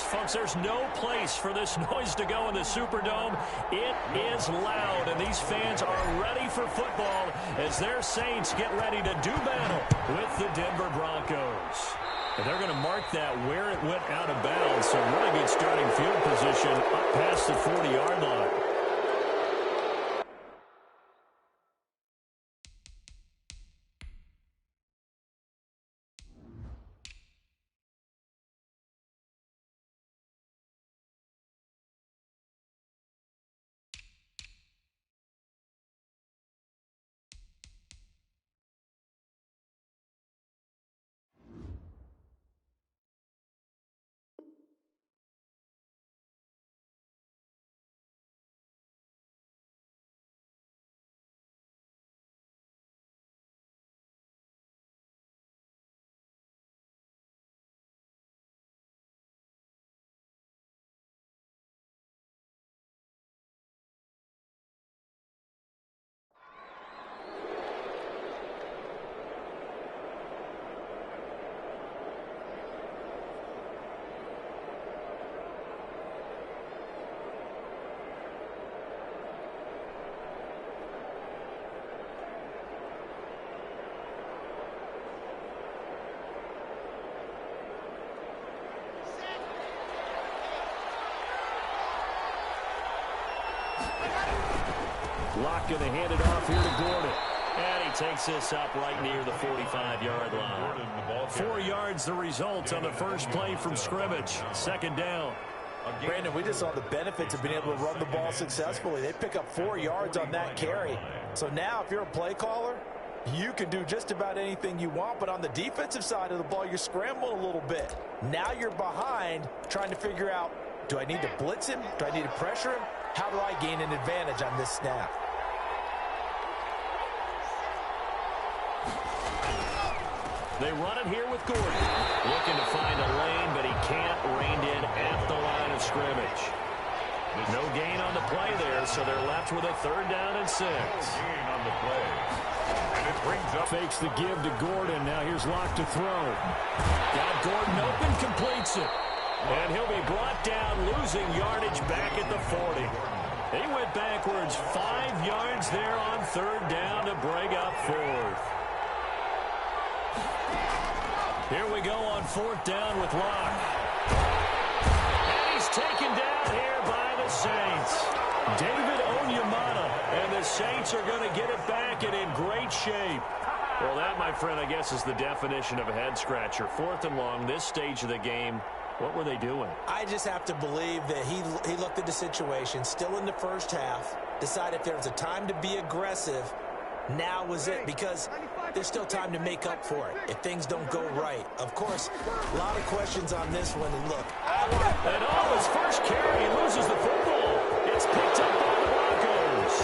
Folks, there's no place for this noise to go in the Superdome. It is loud, and these fans are ready for football as their Saints get ready to do battle with the Denver Broncos. And they're going to mark that where it went out of bounds. So really good starting field position up past the 40-yard line. Lock going to hand it off here to Gordon. And he takes this up right near the 45-yard line. 4 yards the result on the first play from scrimmage. Second down. Brandon, we just saw the benefits of being able to run the ball successfully. They pick up 4 yards on that carry. So now if you're a play caller, you can do just about anything you want. But on the defensive side of the ball, you're scrambling a little bit. Now you're behind trying to figure out, do I need to blitz him? Do I need to pressure him? How do I gain an advantage on this snap? They run it here with Gordon. Looking to find a lane, but he can't. Reined in at the line of scrimmage. No gain on the play there, so they're left with a 3rd down and 6. Gain on the play. And it brings up. Fakes the give to Gordon. Now here's Locke to throw. Got Gordon open, completes it. And he'll be brought down, losing yardage back at the 40. He went backwards 5 yards there on 3rd down to bring up 4th. Here we go on 4th down with Locke. And he's taken down here by the Saints. David Onyemata, and the Saints are going to get it back and in great shape. Well, that, my friend, I guess is the definition of a head-scratcher. 4th and long, this stage of the game. What were they doing? I just have to believe that he looked at the situation, still in the first half, decided if there was a time to be aggressive, now was it, because there's still time to make up for it if things don't go right. Of course, a lot of questions on this one. And look, and his first carry, he loses the football. It's picked up by the Broncos.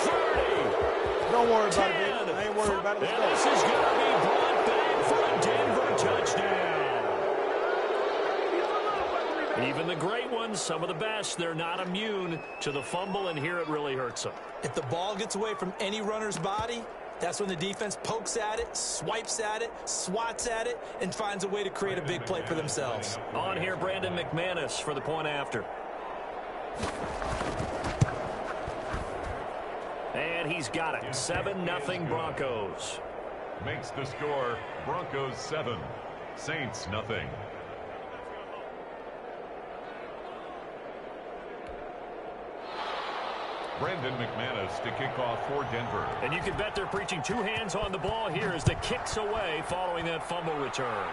30. Don't worry about it, I ain't worried about it. And this is going to be brought back for a Denver touchdown. Even the great ones, some of the best, they're not immune to the fumble, and here it really hurts them. If the ball gets away from any runner's body, that's when the defense pokes at it, swipes at it, swats at it, and finds a way to create a big play for themselves. On here, Brandon McManus for the point after. And he's got it. 7-0 Broncos. Makes the score Broncos 7, Saints nothing. Brandon McManus to kick off for Denver. And you can bet they're preaching 2 hands on the ball here as the kick's away following that fumble return.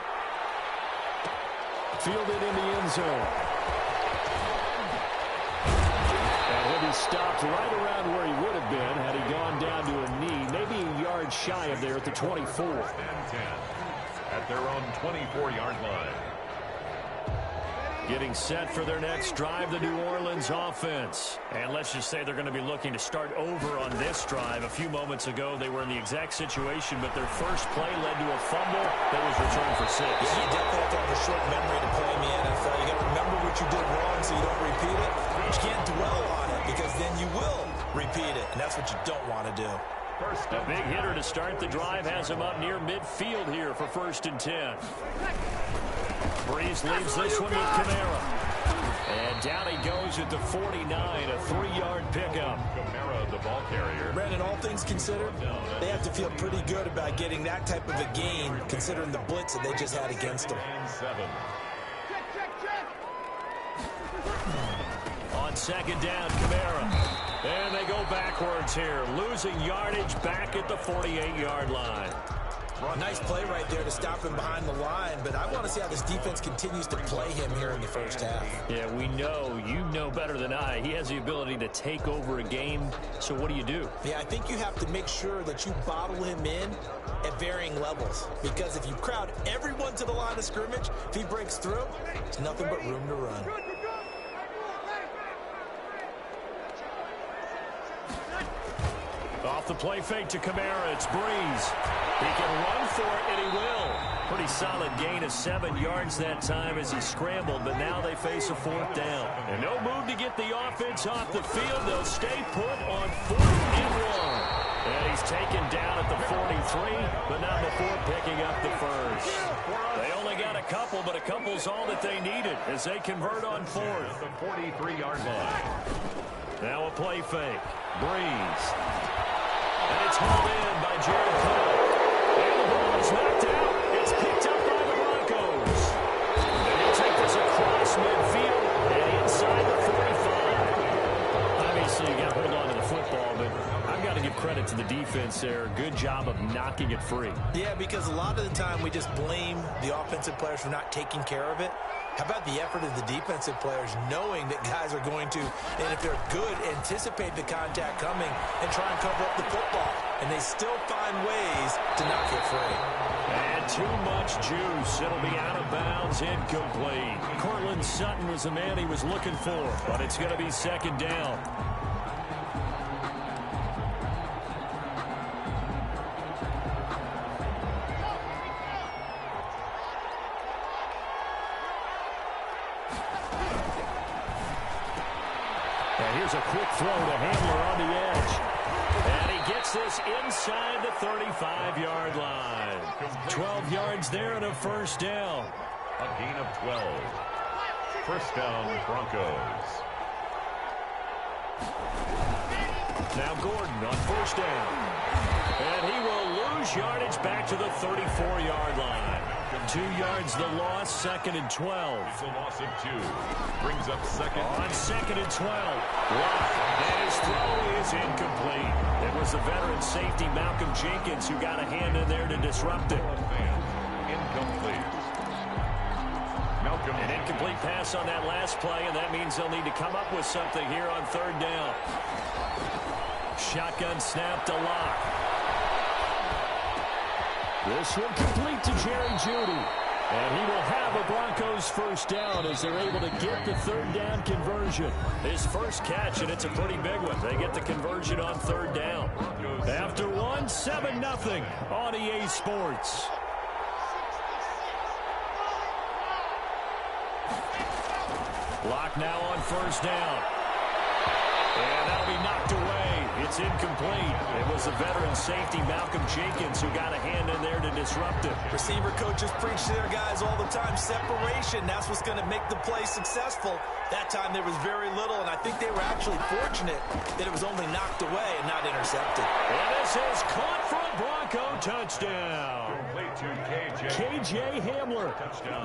Fielded in the end zone. And he'll be stopped right around where he would have been had he gone down to a knee, maybe a yard shy of there at the 24. And 10 at their own 24-yard line. Getting set for their next drive, the New Orleans offense. And let's just say they're going to be looking to start over on this drive. A few moments ago, they were in the exact situation, but their first play led to a fumble that was returned for 6. Yeah, you definitely have to have a short memory to play in the NFL. You got to remember what you did wrong so you don't repeat it. But you can't dwell on it because then you will repeat it, and that's what you don't want to do. A big hitter to start the drive has him up near midfield here for 1st and 10. Breeze leaves this one with Kamara. Down he goes at the 49, a 3-yard pickup. Kamara, the ball carrier. Brandon, all things considered, they have to feel pretty good about getting that type of a gain, considering the blitz that they just had against them. 7. On second down, Kamara. And they go backwards here, losing yardage back at the 48-yard line. Nice play right there to stop him behind the line, but I want to see how this defense continues to play him here in the first half. Yeah, we know, you know better than I, he has the ability to take over a game, so what do? Yeah, I think you have to make sure that you bottle him in at varying levels, because if you crowd everyone to the line of scrimmage, if he breaks through, there's nothing but room to run. Off the play fake to Kamara, it's Breeze. He can run for it, and he will. Pretty solid gain of 7 yards that time as he scrambled, but now they face a 4th down. And no move to get the offense off the field. They'll stay put on 4th and 1. And he's taken down at the 43, but not before picking up the first. They only got a couple, but a couple's all that they needed as they convert on 4th. The 43-yard line. Now a play fake. Breeze. And it's hauled in by Jared Cook. And the ball is knocked out. It's picked up by the Broncos. And he'll take this across midfield and inside the 45. Obviously, you got to hold on to the football, but I've got to give credit to the defense there. Good job of knocking it free. Yeah, because a lot of the time we just blame the offensive players for not taking care of it. How about the effort of the defensive players knowing that guys are going to, and if they're good, anticipate the contact coming and try and cover up the football. And they still find ways to knock it free. And too much juice. It'll be out of bounds, incomplete. Cortland Sutton was the man he was looking for, but it's going to be second down. And here's a quick throw to Hamler on the edge. And he gets this inside the 35-yard line. 12 yards there and a first down. A gain of 12. First down, Broncos. Now Gordon on first down. And he will lose yardage back to the 34-yard line. 2 yards the loss, second and 12. It's a loss of 2. Brings up second. On second and 12. Locke, and his throw is incomplete. It was the veteran safety Malcolm Jenkins who got a hand in there to disrupt it. Incomplete. Malcolm. An incomplete pass on that last play, and that means they'll need to come up with something here on third down. Shotgun snap to Locke. This one complete to Jerry Jeudy. And he will have a Broncos first down as they're able to get the third down conversion. His first catch, and it's a pretty big one. They get the conversion on third down. After one, 7-0 on EA Sports. Locke now on first down. And that'll be knocked away. It's incomplete. It was the veteran safety Malcolm Jenkins who got a hand in there to disrupt it. Receiver coaches preach to their guys all the time. Separation, that's what's going to make the play successful. That time there was very little, and I think they were actually fortunate that it was only knocked away and not intercepted. And this is caught for a Bronco touchdown. KJ Hamler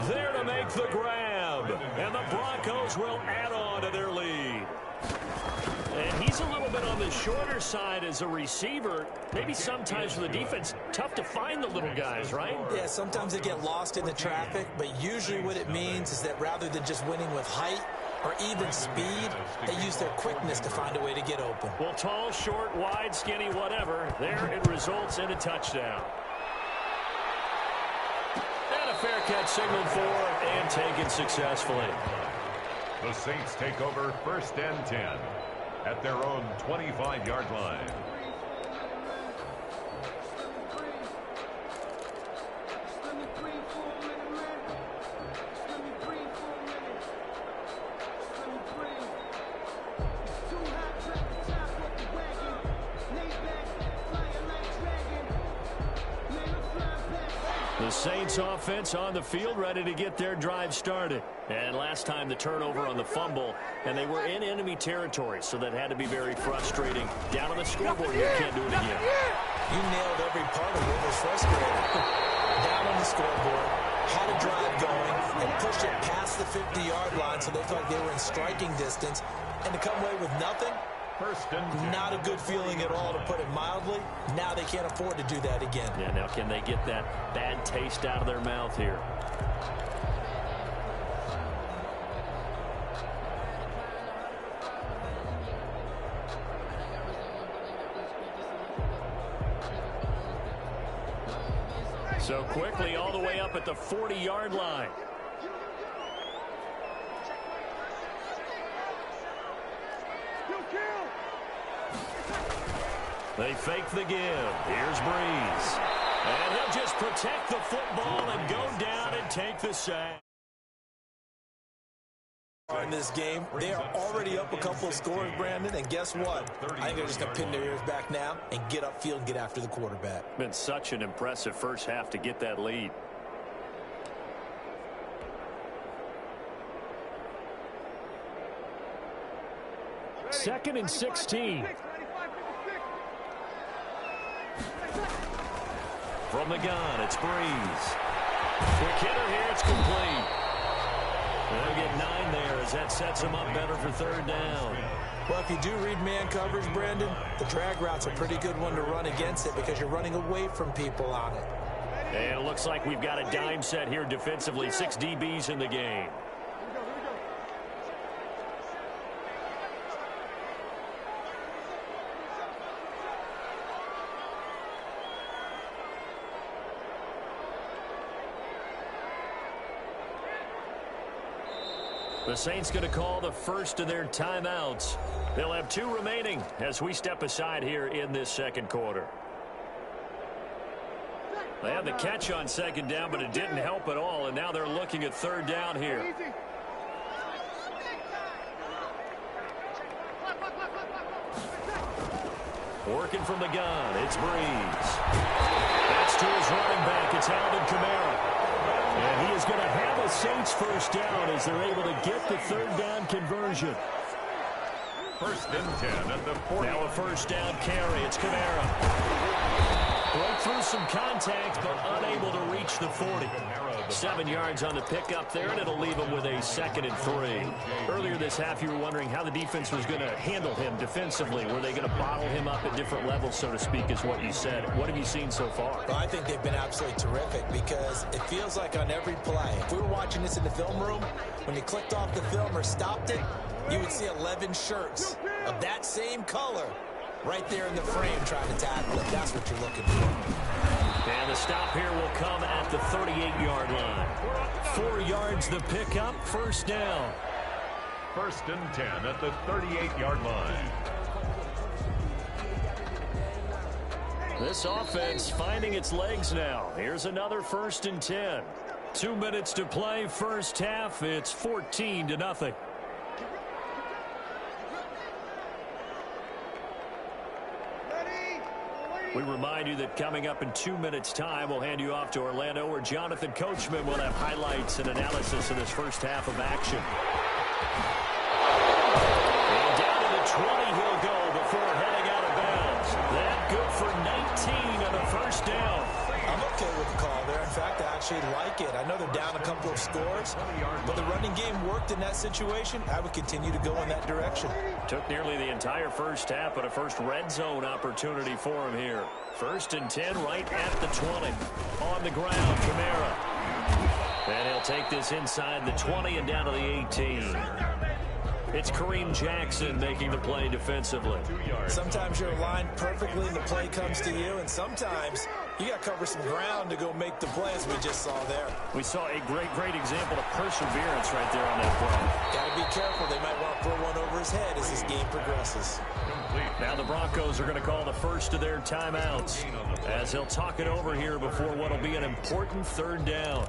there to make the grab. And the Broncos will add on to their lead. And he's a little bit on the shorter side as a receiver. Maybe sometimes for the defense, tough to find the little guys, right? Yeah, sometimes they get lost in the traffic, but usually what it means is that rather than just winning with height or even speed, they use their quickness to find a way to get open. Well, tall, short, wide, skinny, whatever, there it results in a touchdown. And a fair catch signaled for and taken successfully. The Saints take over first and 10 at their own 25-yard line. The Saints offense on the field ready to get their drive started. And last time the turnover on the fumble, and they were in enemy territory, so that had to be very frustrating. Down on the scoreboard, you can't do it again. You nailed every part of what was frustrating. Down on the scoreboard, had a drive going, and pushed it past the 50-yard line so they felt like they were in striking distance. And to come away with nothing, not a good feeling at all, to put it mildly. Now they can't afford to do that again. Yeah, now can they get that bad taste out of their mouth here? So quickly all the way up at the 40-yard line. They fake the give. Here's Breeze. And he'll just protect the football and go down and take the sack. In this game, they are already up a couple of scores, Brandon, and guess what? I think they're just going to pin their ears back now and get upfield and get after the quarterback. Been such an impressive first half to get that lead. Second and 16. From the gun, it's Breeze. Quick hitter here, it's complete. They'll get 9 there as that sets them up better for third down. Well, if you do read man coverage, Brandon, the drag route's a pretty good one to run against it because you're running away from people on it. And it looks like we've got a dime set here defensively. 6 DBs in the game. The Saints going to call the first of their timeouts. They'll have 2 remaining as we step aside here in this second quarter. They had the catch on second down, but it didn't help at all, and now they're looking at third down here. Working from the gun, it's Breeze. That's to his running back. It's Alvin Kamara. And he is going to have a Saints first down as they're able to get the third down conversion. First and 10 at the 40. Now a first down carry. It's Kamara. Broke through some contact, but unable to reach the 40. 7 yards on the pickup there, and it'll leave him with a second and 3. Earlier this half, you were wondering how the defense was going to handle him defensively. Were they going to bottle him up at different levels, so to speak, is what you said. What have you seen so far? Well, I think they've been absolutely terrific because it feels like on every play, if we were watching this in the film room, when you clicked off the film or stopped it, you would see 11 shirts of that same color right there in the frame trying to tackle it. That's what you're looking for. And the stop here will come at the 38-yard line. 4 yards the pickup, first down. First and 10 at the 38-yard line. This offense finding its legs now. Here's another first and 10. 2 minutes to play, first half. It's 14-0. We remind you that coming up in 2 minutes' time, we'll hand you off to Orlando, where Jonathan Coachman will have highlights and analysis of this first half of action. And down to the 20 he'll go before heading out of bounds. That good for 19 on the first down. I'm okay with the call there. In fact, I actually like it. I know they're down a couple of scores, but the running game worked in that situation. I would continue to go in that direction. Took nearly the entire first half, but a first red zone opportunity for him here. First and 10 right at the 20. On the ground, Kamara. And he'll take this inside the 20 and down to the 18. It's Kareem Jackson making the play defensively. Sometimes you're aligned perfectly and the play comes to you, and sometimes you got to cover some ground to go make the play, as we just saw there. We saw a great example of perseverance right there on that play. Got to be careful. They might want to throw one over his head as this game progresses. Now the Broncos are going to call the first of their timeouts as they'll talk it over here before what will be an important third down.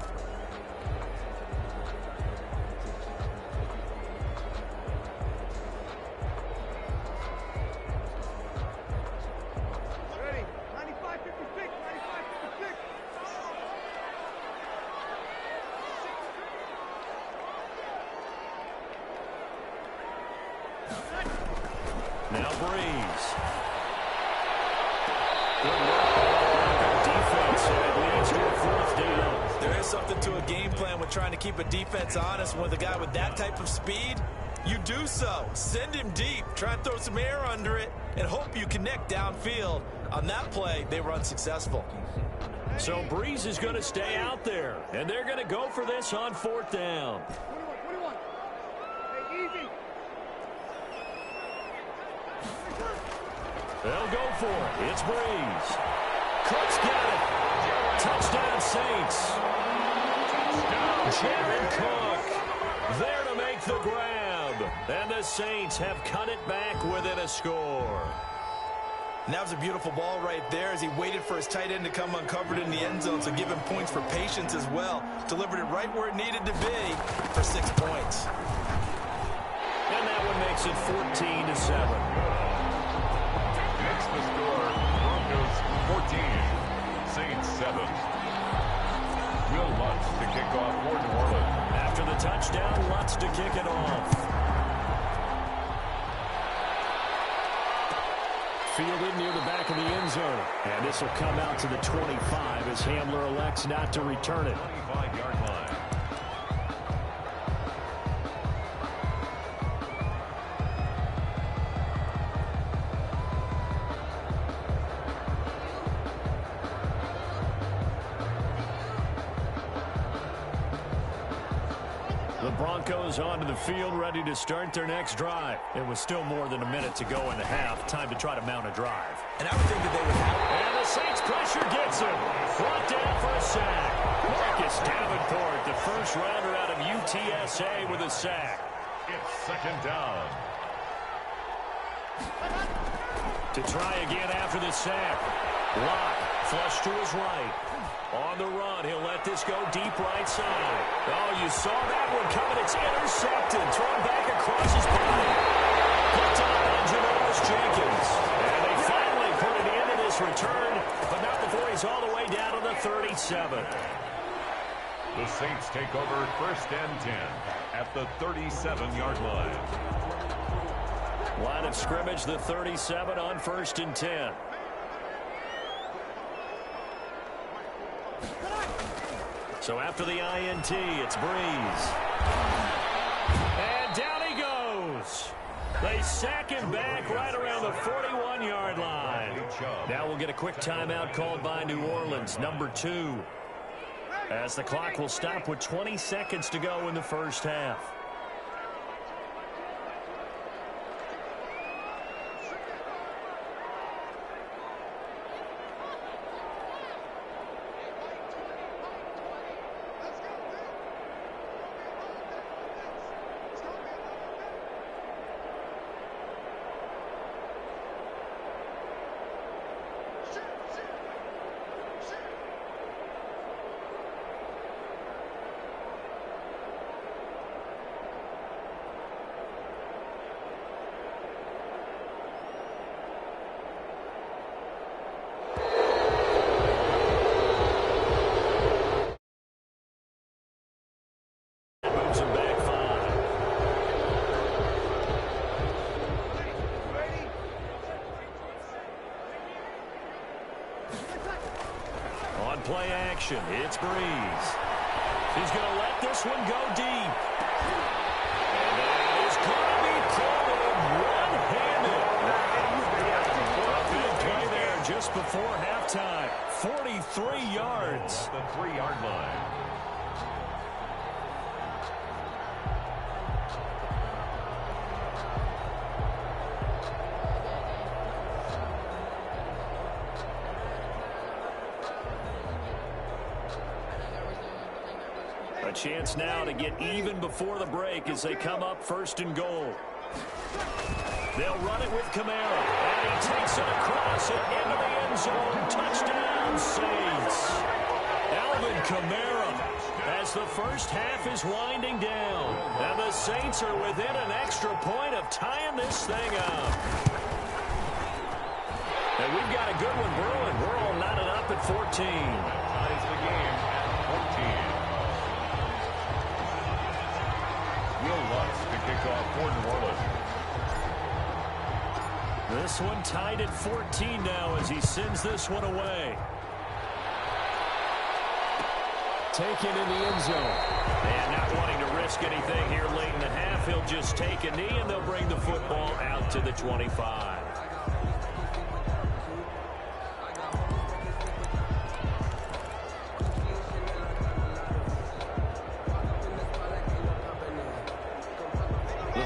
Breeze. Good work by the defense, and it leads to a fourth down. There is something to a game plan with trying to keep a defense honest. With a guy with that type of speed, you do so. Send him deep. Try and throw some air under it and hope you connect downfield. On that play, they were unsuccessful. So Breeze is going to stay out there, and they're going to go for this on fourth down. 21. Hey, easy. They'll go for it. It's Breeze. Cook's got it. Touchdown, Saints. Jared Cook there to make the grab. And the Saints have cut it back within a score. And that was a beautiful ball right there as he waited for his tight end to come uncovered in the end zone, so give him points for patience as well. Delivered it right where it needed to be for 6 points. And that one makes it 14-7. Next the score, Broncos 14, Saints 7. Will Lutz to kick off for New Orleans. After the touchdown, Lutz to kick it off. Fielded near the back of the end zone. And this will come out to the 25 as Hamler elects not to return it. 25-yard line. The Broncos onto the field, ready to start their next drive. It was still more than a minute to go in the half. Time to try to mount a drive. And I would think that they would have. And the Saints pressure gets him. Brought down for a sack. Marcus Davenport, the first rounder out of UTSA with a sack. It's second down. To try again after the sack. Locke, flush to his right. On the run, he'll let this go deep right side. Oh, you saw that one coming. It's intercepted. Thrown back across his body. Picked up by Janoris Jenkins. And they finally put an end to this return, but not before he's all the way down to the 37. The Saints take over first and 10 at the 37-yard line. Line of scrimmage, the 37 on first and 10. So after the INT, it's Breeze. And down he goes. They sack him back right around the 41-yard line. Now we'll get a quick timeout called by New Orleans, number 2. As the clock will stop with 20 seconds to go in the first half. Play action. It's Breeze. He's going to let this one go deep. And that is going to be caught one-handed. A big play there just before halftime. 43 yards. The 3-yard line. A chance now to get even before the break as they come up first and goal. They'll run it with Kamara. And he takes it across and into the end zone. Touchdown, Saints. Alvin Kamara as the first half is winding down. And the Saints are within an extra point of tying this thing up. And we've got a good one brewing. We're all knotted up at 14. Ties the game at 14. Will Lutz to kick off for New Orleans. This one tied at 14 now as he sends this one away. Taken in the end zone. And not wanting to risk anything here late in the half, he'll just take a knee and they'll bring the football out to the 25.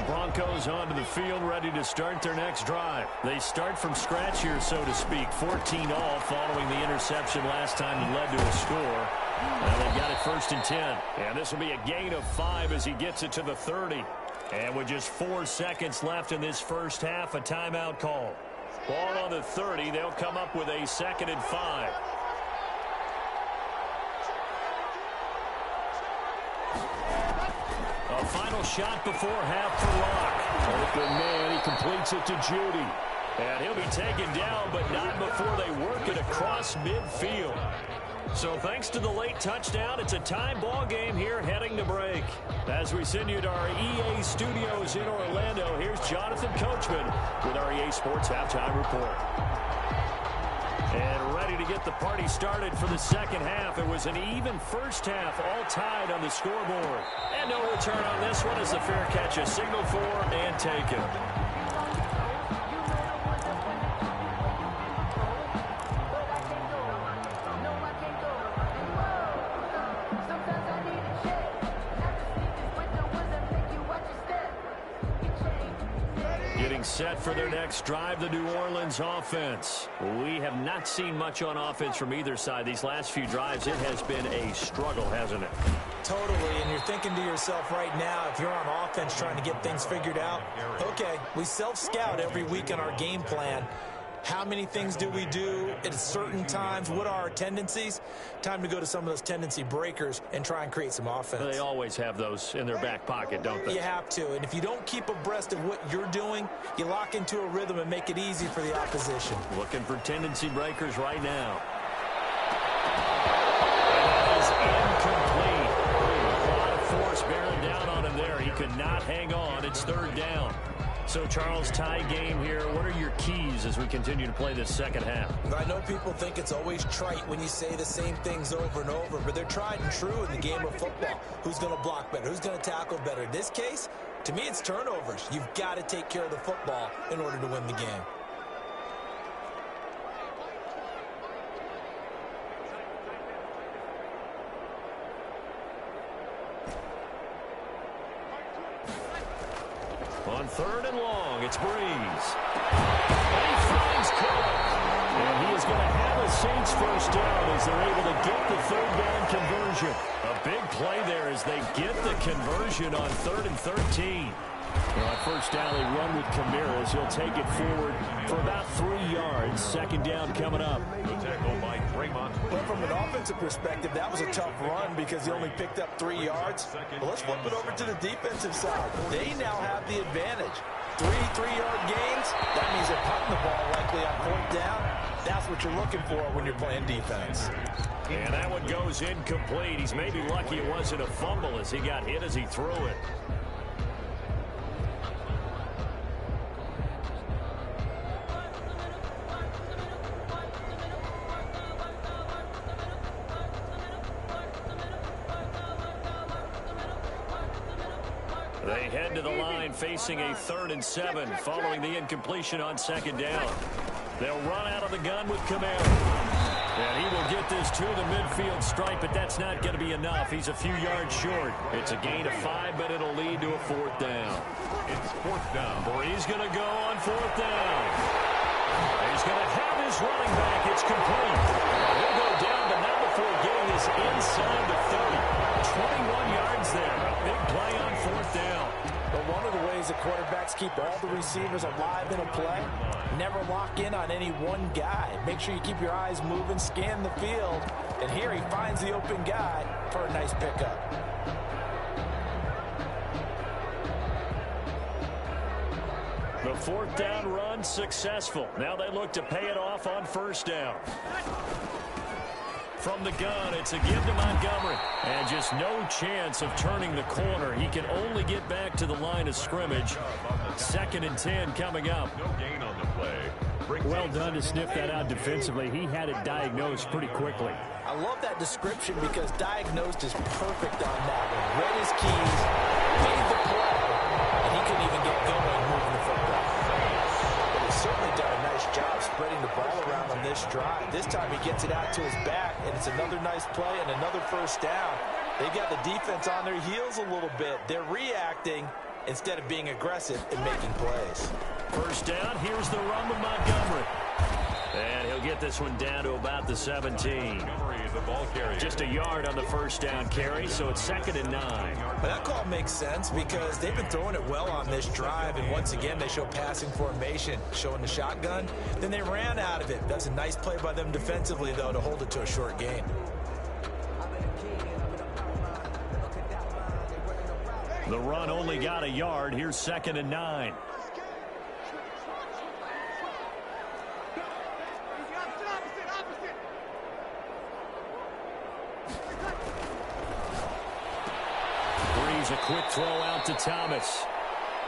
Broncos onto the field, ready to start their next drive. They start from scratch here, so to speak. 14 all following the interception last time that led to a score. And they got it 1st and 10. And this will be a gain of 5 as he gets it to the 30. And with just 4 seconds left in this first half, a timeout call. Ball on the 30. They'll come up with a 2nd and 5. A final shot before half for Locke. Open man, he completes it to Judy. And he'll be taken down, but not before they work it across midfield. So thanks to the late touchdown, it's a tie ball game here heading to break. As we send you to our EA studios in Orlando, here's Jonathan Coachman with our EA Sports Halftime Report. And ready to get the party started for the second half. It was an even first half, all tied on the scoreboard. And no return on this one as the fair catch is signaled for and taken. Set for their next drive, the New Orleans offense. We have not seen much on offense from either side. These last few drives, it has been a struggle, hasn't it? Totally, and you're thinking to yourself right now, if you're on offense trying to get things figured out, okay, we self-scout every week in our game plan. How many things do we do at certain times? What are our tendencies? Time to go to some of those tendency breakers and try and create some offense. They always have those in their back pocket, don't they? You have to, and if you don't keep abreast of what you're doing, you lock into a rhythm and make it easy for the opposition. Looking for tendency breakers right now. That is incomplete. A lot of force bearing down on him there. He could not hang on. It's 3rd down. So, Charles, tie game here. What are your keys as we continue to play this second half? I know people think it's always trite when you say the same things over and over, but they're tried and true in the game of football. Who's going to block better? Who's going to tackle better? In this case, to me, it's turnovers. You've got to take care of the football in order to win the game. On 3rd and long, it's Breeze. And he finds Cook. And he is going to have a Saints first down as they're able to get the 3rd down conversion. A big play there as they get the conversion on 3rd and 13. Well, on 1st down, they run with Camaras. He'll take it forward for about 3 yards. 2nd down coming up. The tackle by Draymond. Well, from an offensive perspective, that was a tough run because he only picked up 3 yards. But let's flip it over to the defensive side. They now have the advantage. 3 3-yard gains. That means they're punting the ball likely on 4th down. That's what you're looking for when you're playing defense. And that one goes incomplete. He's maybe lucky it wasn't a fumble as he got hit as he threw it. They head to the line facing a 3rd and 7 following the incompletion on 2nd down. They'll run out of the gun with Camaro. And he will get this to the midfield stripe, but that's not going to be enough. He's a few yards short. It's a gain of 5, but it'll lead to a 4th down. It's 4th down. Breeze going to go on 4th down. He's going to have his running back. It's complete. He'll go down, but not before getting this inside the 30. 21 yards there. A big play on 4th down. But one of the ways that quarterbacks keep all the receivers alive in a play, never lock in on any one guy. Make sure you keep your eyes moving, scan the field, and here he finds the open guy for a nice pickup. The 4th down run successful. Now they look to pay it off on 1st down. From the gun, it's a give to Montgomery. And just no chance of turning the corner. He can only get back to the line of scrimmage. 2nd and 10 coming up. No gain on the play. Well done to sniff that out defensively. He had it diagnosed pretty quickly. I love that description because diagnosed is perfect on that one. Read his keys, made the play, and he couldn't even get going moving the football. But he's certainly done a nice job spreading the ball around on this drive. This time he gets it out to his back, and it's another nice play and another first down. They've got the defense on their heels a little bit. They're reacting instead of being aggressive and making plays. First down, here's the run with Montgomery. And he'll get this one down to about the 17. The ball carrier. Just a yard on the first down carry, so it's 2nd and 9. But that call makes sense because they've been throwing it well on this drive, and once again they show passing formation, showing the shotgun. Then they ran out of it. That's a nice play by them defensively, though, to hold it to a short gain. The run only got a yard. Here's 2nd and 9. A quick throw out to Thomas.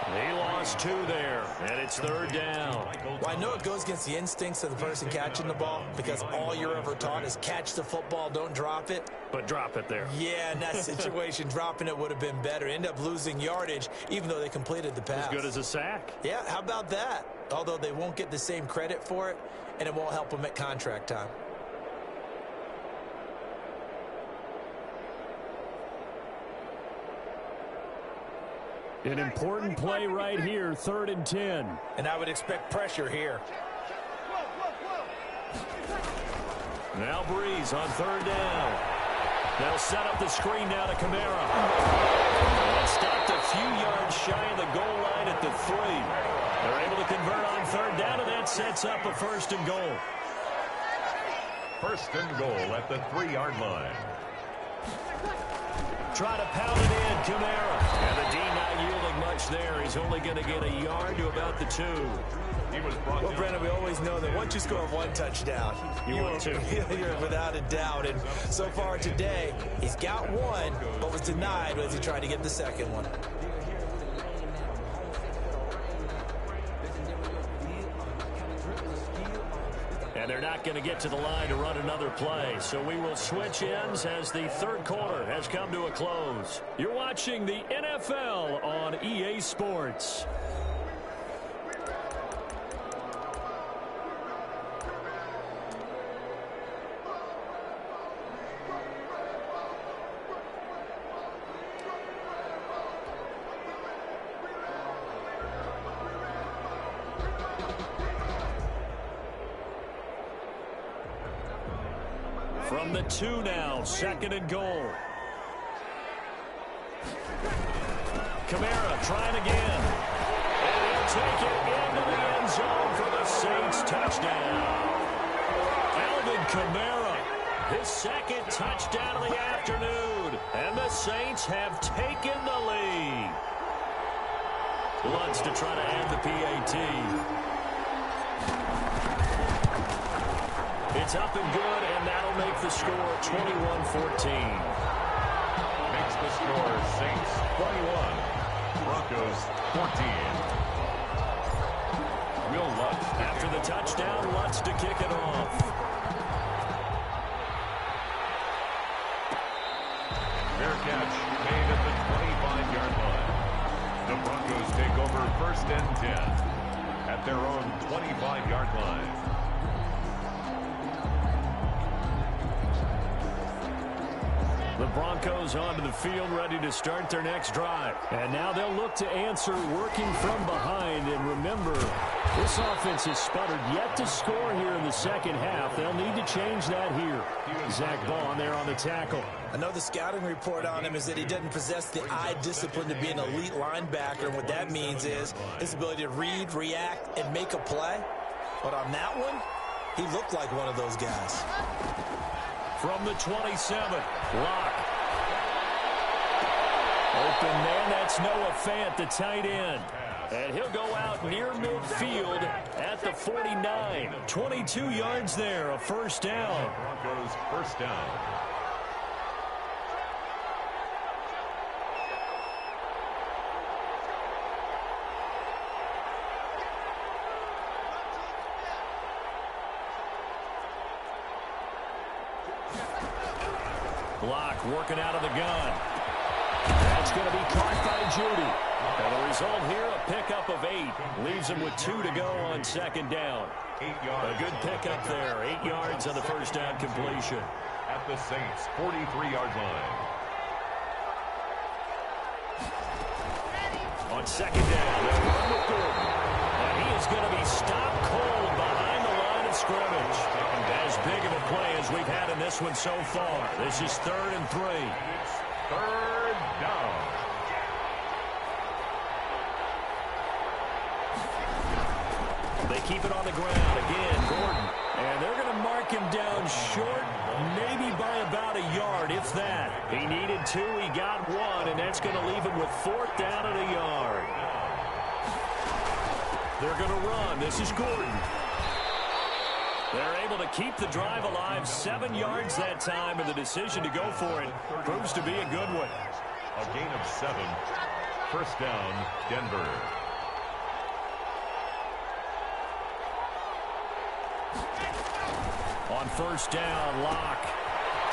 He lost 2 there, and it's 3rd down. Well, I know it goes against the instincts of the person catching the ball because all you're ever taught is catch the football, don't drop it. But drop it there. Yeah, in that situation, dropping it would have been better. End up losing yardage, even though they completed the pass. As good as a sack. Yeah, how about that? Although they won't get the same credit for it, and it won't help them at contract time. An important play right here, 3rd and 10. And I would expect pressure here. Now Breeze on 3rd down. They'll set up the screen now to Kamara. And stopped a few yards shy of the goal line at the 3. They're able to convert on 3rd down, and that sets up a 1st and goal. 1st and goal at the 3-yard line. Try to pound it in, Kamara. And the D not yielding much there. He's only going to get a yard to about the 2. He was brought Well, down. Brandon, we always know that once you score 1 touchdown, you're without a doubt. And so far today, he's got 1, but was denied as he tried to get the 2nd one. And they're not going to get to the line to run another play. So we will switch ends as the 3rd quarter has come to a close. You're watching the NFL on EA Sports. From the 2 now, 2nd and goal. Kamara trying again. And he'll take it into the end zone for the Saints touchdown. Alvin Kamara, his 2nd touchdown of the afternoon. And the Saints have taken the lead. Lutz to try to add the PAT. It's up and good, and that'll make the score 21-14. Makes the score Saints 21, Broncos 14. Will Lutz. After the touchdown, Lutz to kick it off. Fair catch made at the 25-yard line. The Broncos take over 1st and 10 at their own 25-yard line. The Broncos onto the field, ready to start their next drive. And now they'll look to answer working from behind. And remember, this offense has sputtered yet to score here in the 2nd half. They'll need to change that here. Zach Bond there on the tackle. I know the scouting report on him is that he doesn't possess the eye discipline to be an elite linebacker. And what that means is his ability to read, react, and make a play. But on that one, he looked like one of those guys. From the 27, Locke. Open man, that's Noah Fant, the tight end. And he'll go out near midfield at the 49. 22 yards there, a first down. Broncos first down. Block working out of the gun. That's going to be caught by Judy. And the result here, a pickup of 8. Leaves him with 2 to go on second down. 8 yards. A good pickup there. 8 yards on the first down completion. At the Saints' 43-yard line. On second down, they'll run with Gordon. And he is going to be stopped cold behind the line of scrimmage. As big of a play as we've had in this one so far. This is 3rd and 3. It's 3rd down. They keep it on the ground. Again, Gordon. And they're going to mark him down short, maybe by about a yard, if that. He needed 2, he got 1, and that's going to leave him with 4th down and a yard. They're going to run. This is Gordon. They're able to keep the drive alive, 7 yards that time, and the decision to go for it proves to be a good one. A gain of 7. First down, Denver. On first down, Locke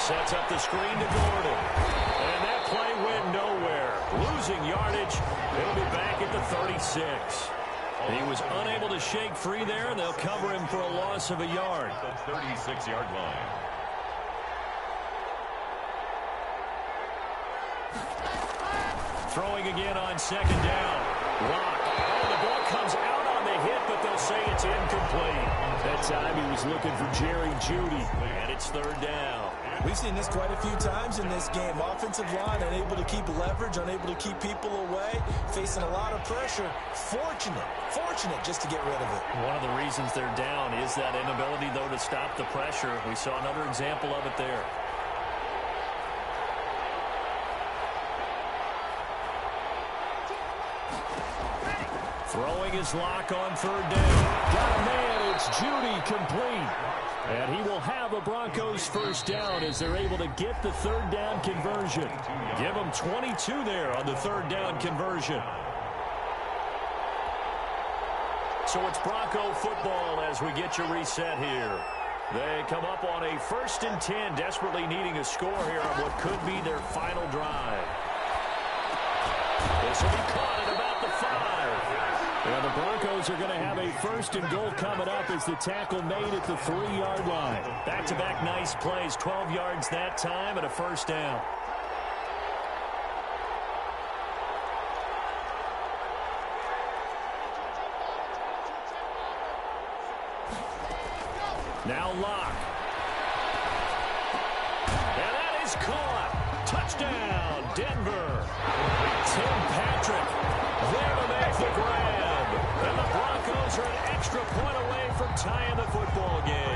sets up the screen to Gordon. And that play went nowhere. Losing yardage. It'll be back at the 36. He was unable to shake free there, and they'll cover him for a loss of a yard. The 36-yard line. Throwing again on second down. Locke. Oh, the ball comes out on the hit, but they'll say it's incomplete. That time he was looking for Jerry Judy, and it's 3rd down. We've seen this quite a few times in this game. Offensive line unable to keep leverage, unable to keep people away, facing a lot of pressure. Fortunate just to get rid of it. One of the reasons they're down is that inability, though, to stop the pressure. We saw another example of it there. Throwing his Lock on 3rd down. Got a man, it's Judy, complete. And he will have a Broncos first down as they're able to get the 3rd down conversion. Give them 22 there on the 3rd down conversion. So it's Bronco football as we get you reset here. They come up on a 1st and 10, desperately needing a score here on what could be their final drive. This will be caught at about the 5. And the Broncos are going to have a 1st and goal coming up as the tackle made at the 3-yard line. Back-to-back nice plays, 12 yards that time and a first down. Now Locke. And that is caught. Touchdown, Denver. Tim Patrick there to make the grab. And the Broncos are an extra point away from tying the football game.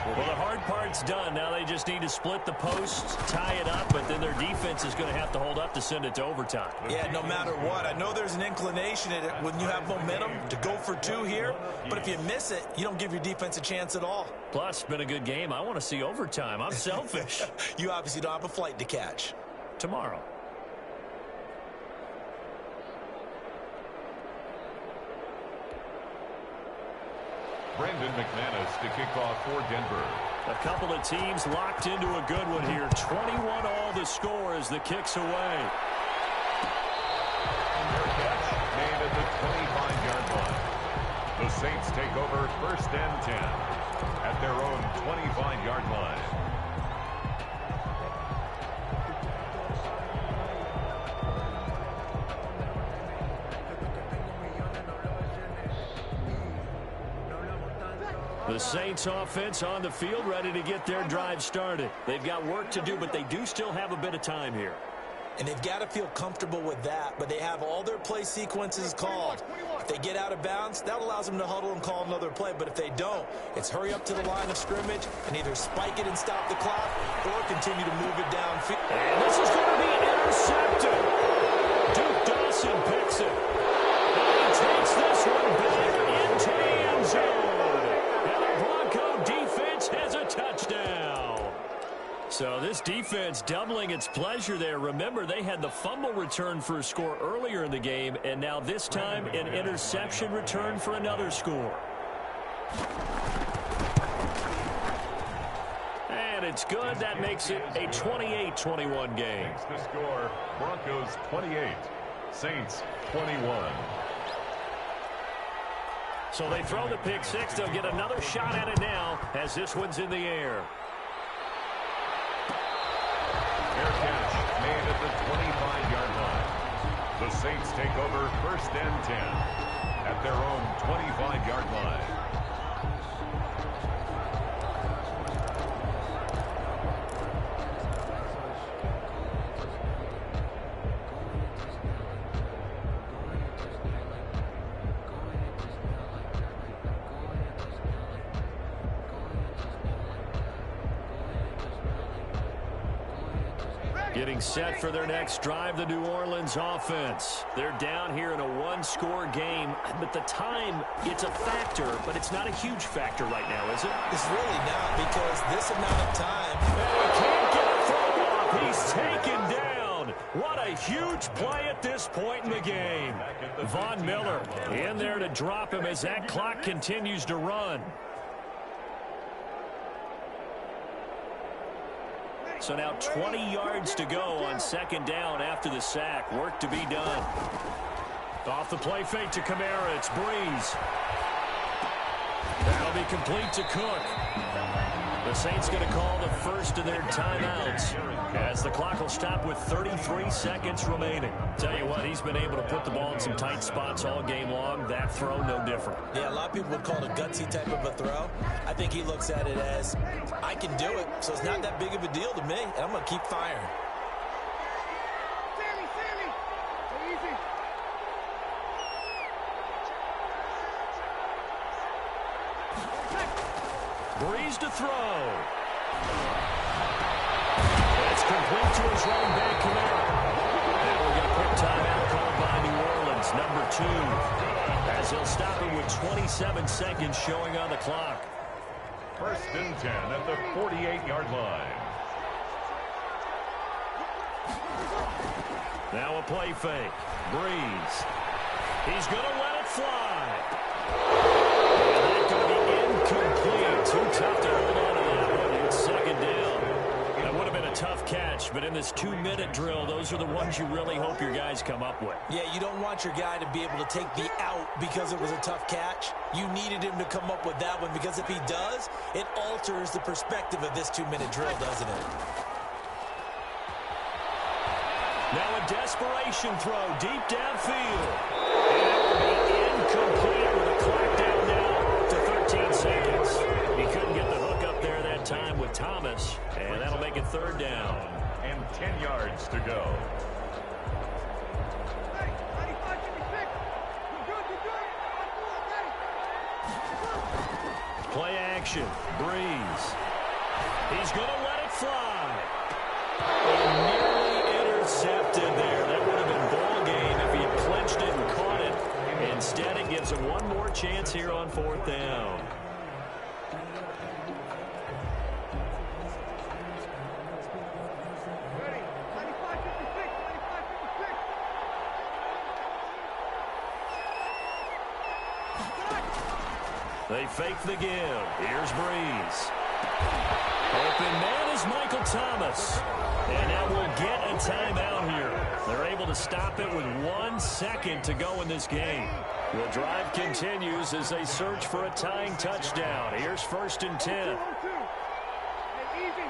Well, the hard part's done. Now they just need to split the posts, tie it up, but then their defense is going to have to hold up to send it to overtime. Yeah, no matter what. I know there's an inclination in it when you have momentum to go for 2 here, but if you miss it, you don't give your defense a chance at all. Plus, it's been a good game. I want to see overtime. I'm selfish. You obviously don't have a flight to catch. Tomorrow. Brandon McManus to kick off for Denver. A couple of teams locked into a good one here. 21 all the score as the kick's away. Their catch made at the 25-yard line. The Saints take over 1st and 10 at their own 25-yard line. The Saints offense on the field ready to get their drive started. They've got work to do, but they do still have a bit of time here. And they've got to feel comfortable with that, but they have all their play sequences called. If they get out of bounds, that allows them to huddle and call another play, but if they don't, it's hurry up to the line of scrimmage and either spike it and stop the clock or continue to move it downfield. And this is going to be intercepted. Duke Dawson picks it. defense doubling its pleasure there. Remember, they had the fumble return for a score earlier in the game, and now this time an interception return for another score. And it's good. That makes it a 28-21 game. Makes the score Broncos 28, Saints 21. So they throw the pick six. They'll get another shot at it now as this one's in the air. Fair catch made at the 25-yard line. The Saints take over 1st and 10 at their own 25-yard line. Getting set for their next drive, the New Orleans offense. They're down here in a one-score game, but the time, it's a factor, but it's not a huge factor right now, is it? It's really not, because this amount of time. And he can't get a throw off. He's taken down. What a huge play at this point in the game. Von Miller in there to drop him as that clock continues to run. So now 20 yards to go on 2nd down after the sack. Work to be done. Off the play fake to Kamara. It's Breeze. That'll be complete to Cook. The Saints going to call the first of their timeouts as the clock will stop with 33 seconds remaining. Tell you what, he's been able to put the ball in some tight spots all game long. That throw, no different. Yeah, a lot of people would call it a gutsy type of a throw. I think he looks at it as, I can do it, so it's not that big of a deal to me, and I'm going to keep firing. Sammy, easy. Breeze to throw. That's complete to his running back, Kamara. And we'll get a quick timeout called by New Orleans, number 2. As he'll stop it with 27 seconds showing on the clock. 1st and 10 at the 48-yard line. Now a play fake. Breeze. He's going to let it fly. And that's going to be incomplete. Too tough to hold on to that one. It's 2nd down. That would have been a tough catch, but in this 2-minute drill, those are the ones you really hope your guys come up with. Yeah, you don't want your guy to be able to take the out because it was a tough catch. You needed him to come up with that one, because if he does, it alters the perspective of this 2-minute drill, doesn't it? Now a desperation throw deep downfield. And it will be incomplete with a clock down now to 13 seconds. He couldn't get the hook up there that time with Thomas, and that'll make it 3rd down. And 10 yards to go. Hey, 95, 56. You're good. Play action. Breeze. He's going to let it fly. And nearly intercepted there. That would have been ball game if he had clinched it and caught it. Instead, it gives him one more chance here on 4th down. Ready, 95, 56, 95, 56. They fake the give. Here's Breeze. Open man is Michael Thomas. And now we'll get a timeout here. They're able to stop it with 1 second to go in this game. The drive continues as they search for a tying touchdown. Here's 1st and 10. Hey, easy.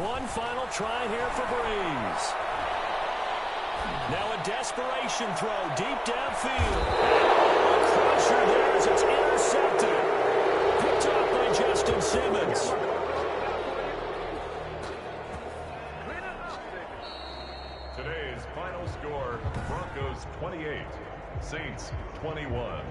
One final try here for Breeze. Now a desperation throw deep downfield. A crusher there as it's intercepted. Picked up by Justin Simmons. Today's final score, Broncos 28, Saints 21.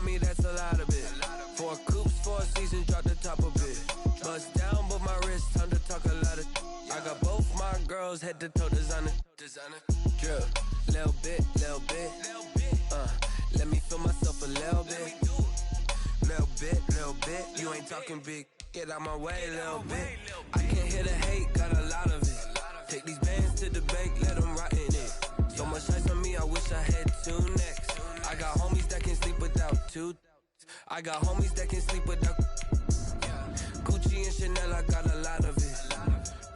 me, that's a lot of it. 4 coops, 4 seasons, drop the top a bit. Bust down, but my wrist, time to talk a lot of. I got both my girls head to toe designer. Drip, little bit. Let me feel myself a little bit. Little bit. You ain't talking big. Get out my way, little bit. I can't hear the hate, got a lot of it. Take these bands to the bank, let them rot in it. So much ice on me, I wish I had 2 necks. I got homies that can sleep without 2. I got homies that can sleep without Gucci and Chanel, I got a lot of it.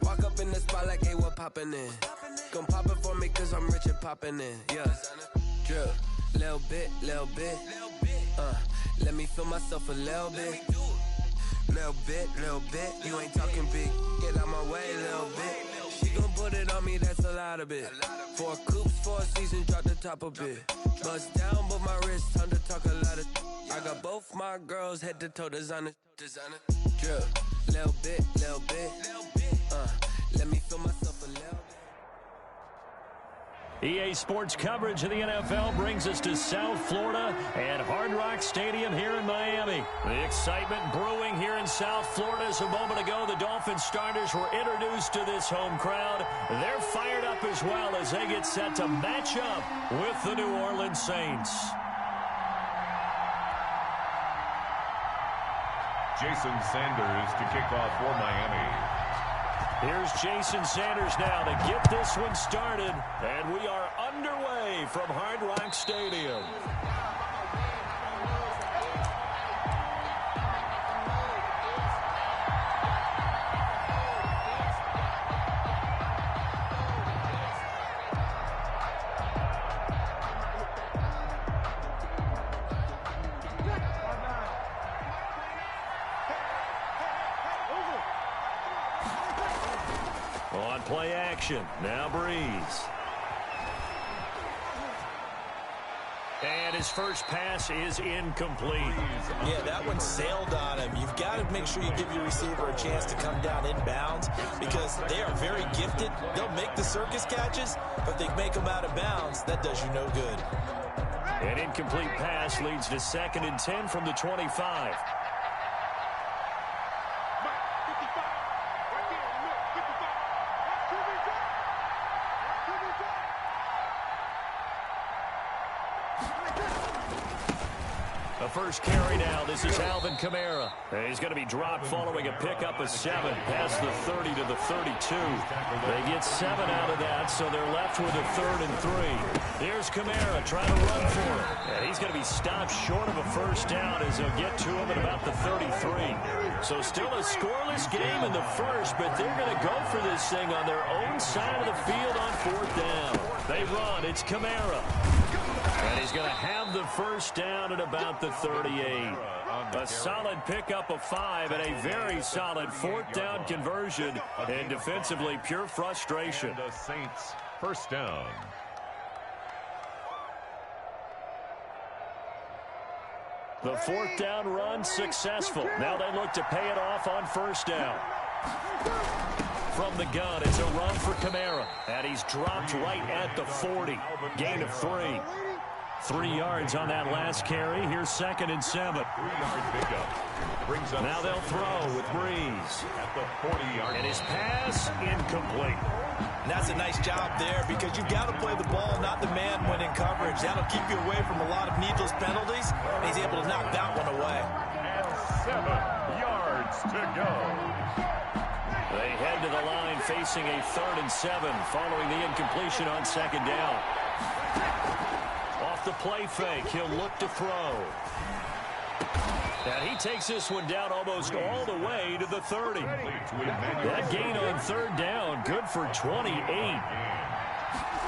Walk up in the spot like, hey, what poppin' in? Gon' pop it for me cause I'm rich and poppin' in. Yeah, drip, little bit. Let me feel myself a little bit. Little bit. You ain't talking big. Get out my way, little bit. She gon' put it on me, that's a lot of it. 4 coops, 4 seasons, drop the top a bit. Bust down, but my wrist, time to talk a lot of. I got both my girls head to toe designer. Drip, little bit. Let me feel myself a little bit. EA Sports coverage of the NFL brings us to South Florida and Hard Rock Stadium here in Miami. The excitement brewing here in South Florida as a moment ago the Dolphins starters were introduced to this home crowd. They're fired up as well as they get set to match up with the New Orleans Saints. Jason Sanders to kick off for Miami. Here's Jason Sanders now to get this one started, and we are underway from Hard Rock Stadium. On play action, now Breeze. And his first pass is incomplete. Yeah, that one sailed on him. You've got to make sure you give your receiver a chance to come down inbounds because they are very gifted. They'll make the circus catches, but they make them out of bounds. That does you no good. An incomplete pass leads to 2nd and 10 from the 25. The first carry now. This is Alvin Kamara. He's going to be dropped following a pickup of 7 past the 30 to the 32. They get 7 out of that, so they're left with a 3rd and 3. Here's Kamara trying to run for it. And he's going to be stopped short of a first down as they'll get to him at about the 33. So still a scoreless game in the first, but they're going to go for this thing on their own side of the field on 4th down. They run. It's Kamara. And he's going to have the first down at about the 38. A solid pickup of 5 and a very solid 4th down conversion. And defensively, pure frustration. The Saints first down. The 4th down run successful. Now they look to pay it off on 1st down. From the gun, it's a run for Kamara. And he's dropped right at the 40. Gain of 3. 3 yards on that last carry. Here's 2nd and 7. 3-yard pickup. Brings up now they'll throw with Breeze. At the 40-yard and his pass incomplete. And that's a nice job there because you've got to play the ball, not the man when in coverage. That'll keep you away from a lot of needless penalties. And he's able to knock that one away. And 7 yards to go. They head to the line facing a 3rd and 7 following the incompletion on 2nd down. Off the play fake, he'll look to throw. And he takes this one down almost all the way to the 30. That gain on 3rd down, good for 28.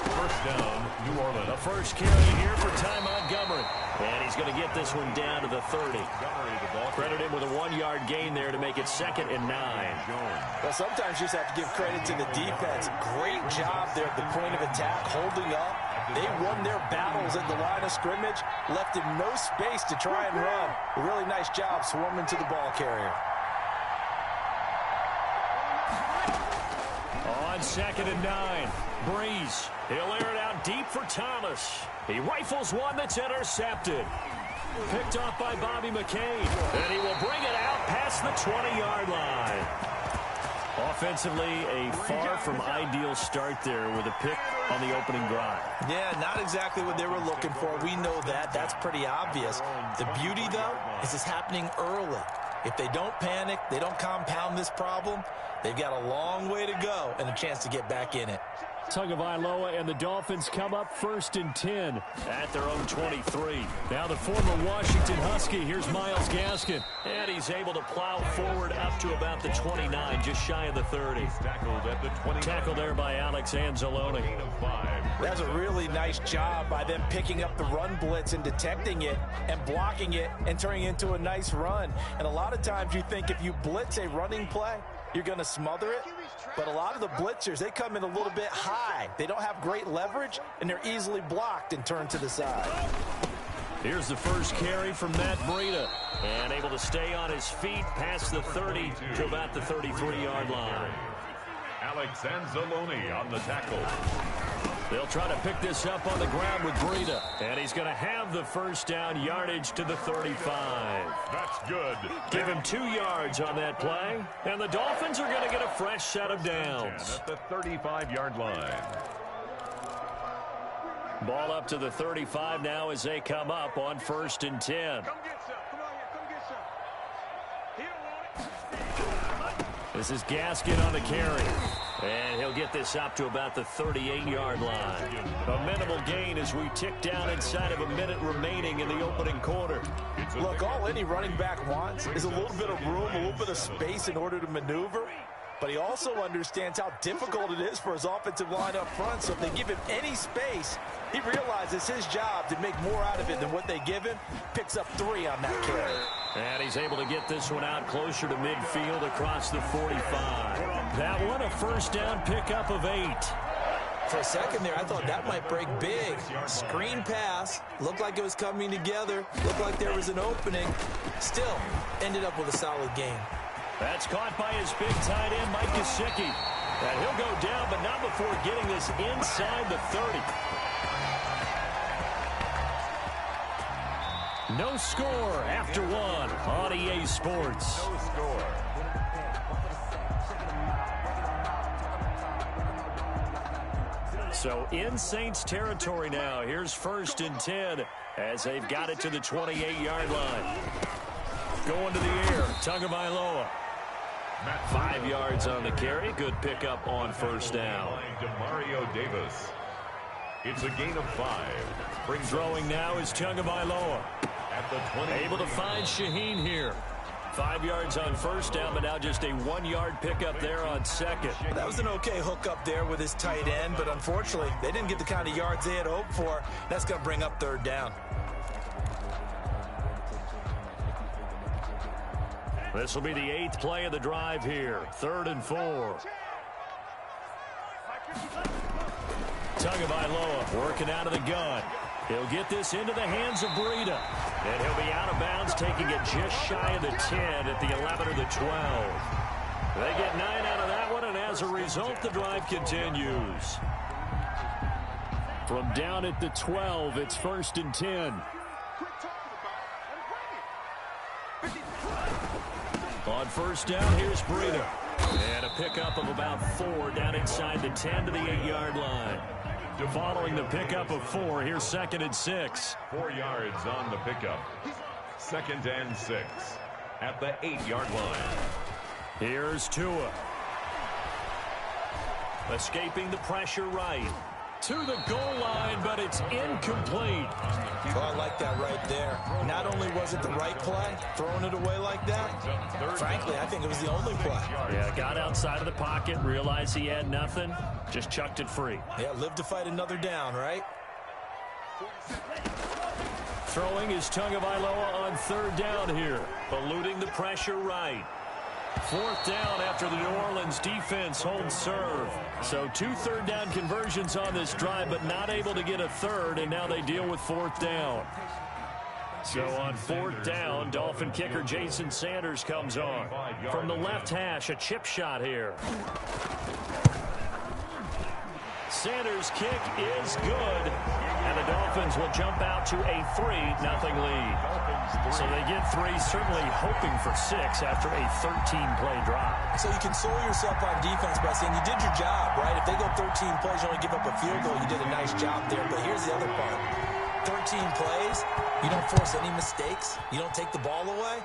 First down, New Orleans. The first carry here for Ty Montgomery. And he's going to get this one down to the 30. Credit him with a 1-yard gain there to make it 2nd and 9. Well, sometimes you just have to give credit to the defense. Great job there at the point of attack, holding up. They won their battles at the line of scrimmage, left him no space to try and run. A really nice job swarming to the ball carrier. On 2nd and 9, Breeze. He'll air it out deep for Thomas. He rifles one that's intercepted. Picked off by Bobby McCain. And he will bring it out past the 20-yard line. Offensively, a far from ideal start there with a pick on the opening drive. Yeah, not exactly what they were looking for. We know that. That's pretty obvious. The beauty, though, is it's happening early. If they don't panic, they don't compound this problem, they've got a long way to go and a chance to get back in it. Tagovailoa and the Dolphins come up 1st and 10 at their own 23. Now the former Washington Husky. Here's Myles Gaskin. And he's able to plow forward up to about the 29, just shy of the 30. Tackled at the 20. Tackle there by Alex Anzalone. That's a really nice job by them picking up the run blitz and detecting it and blocking it and turning it into a nice run. And a lot of times you think if you blitz a running play, you're going to smother it. But a lot of the blitzers, they come in a little bit high. They don't have great leverage, and they're easily blocked and turned to the side. Here's the first carry from Matt Breida. And able to stay on his feet past the 30 to about the 33-yard line. Alex Anzalone on the tackle. They'll try to pick this up on the ground with Breida. And he's going to have the first down, yardage to the 35. That's good. Give him 2 yards on that play. And the Dolphins are going to get a fresh set of downs. At the 35-yard line. Ball up to the 35 now as they come up on 1st and 10. Come get some. Come on here. Come get some. He don't want it. This is Gaskin on the carry. And he'll get this up to about the 38-yard line. A minimal gain as we tick down inside of a minute remaining in the opening quarter. Look, all any running back wants is a little bit of room, a little bit of space in order to maneuver. But he also understands how difficult it is for his offensive line up front. So if they give him any space, he realizes his job to make more out of it than what they give him. Picks up 3 on that carry. And he's able to get this one out closer to midfield across the 45. That one a first down pickup of 8. For a second there, I thought that might break big. Screen pass. Looked like it was coming together. Looked like there was an opening. Still, ended up with a solid game. That's caught by his big tight end, Mike Gesicki. And he'll go down, but not before getting this inside the 30. No score after 1 on EA Sports. No score. So in Saints territory now. Here's 1st and 10 as they've got it to the 28-yard line. Going to the air, Tagovailoa. 5 yards on the carry. Good pickup on first down. Demario Davis. It's a gain of 5. Throwing now is Tagovailoa. At the 20. Able to find Shaheen here. 5 yards on first down, but now just a 1-yard pickup there on second. That was an okay hookup there with his tight end, but unfortunately, they didn't get the kind of yards they had hoped for. That's going to bring up 3rd down. This will be the 8th play of the drive here. 3rd and 4. Tagovailoa working out of the gun. He'll get this into the hands of Breida. And he'll be out of bounds, taking it just shy of the 10 at the 11 or the 12. They get 9 out of that one, and as a result, the drive continues. From down at the 12, it's 1st and 10. On first down, here's Breida. And a pickup of about 4 down inside the 10 to the 8-yard line. Following the pickup of 4, here's 2nd and 6. 4 yards on the pickup. 2nd and 6 at the 8-yard line. Here's Tua. Escaping the pressure right. To the goal line, but it's incomplete. Oh, I like that right there. Not only was it the right play, throwing it away like that, frankly, I think it was the only play. Yeah, got outside of the pocket, realized he had nothing, just chucked it free. Yeah, live to fight another down, right? Throwing is Tagovailoa on 3rd down here, eluding the pressure right. 4th down after the New Orleans defense holds serve. So 2 3rd down conversions on this drive, but not able to get a 3rd, and now they deal with 4th down. So on 4th down, Dolphin kicker Jason Sanders comes on. From the left hash, a chip shot here. Sanders' kick is good. And the Dolphins will jump out to a 3-0 lead. So they get 3, certainly hoping for 6 after a 13-play drive. So you console yourself on defense by saying you did your job, right? If they go 13 plays, you only give up a field goal, you did a nice job there. But here's the other part. 13 plays, you don't force any mistakes, you don't take the ball away.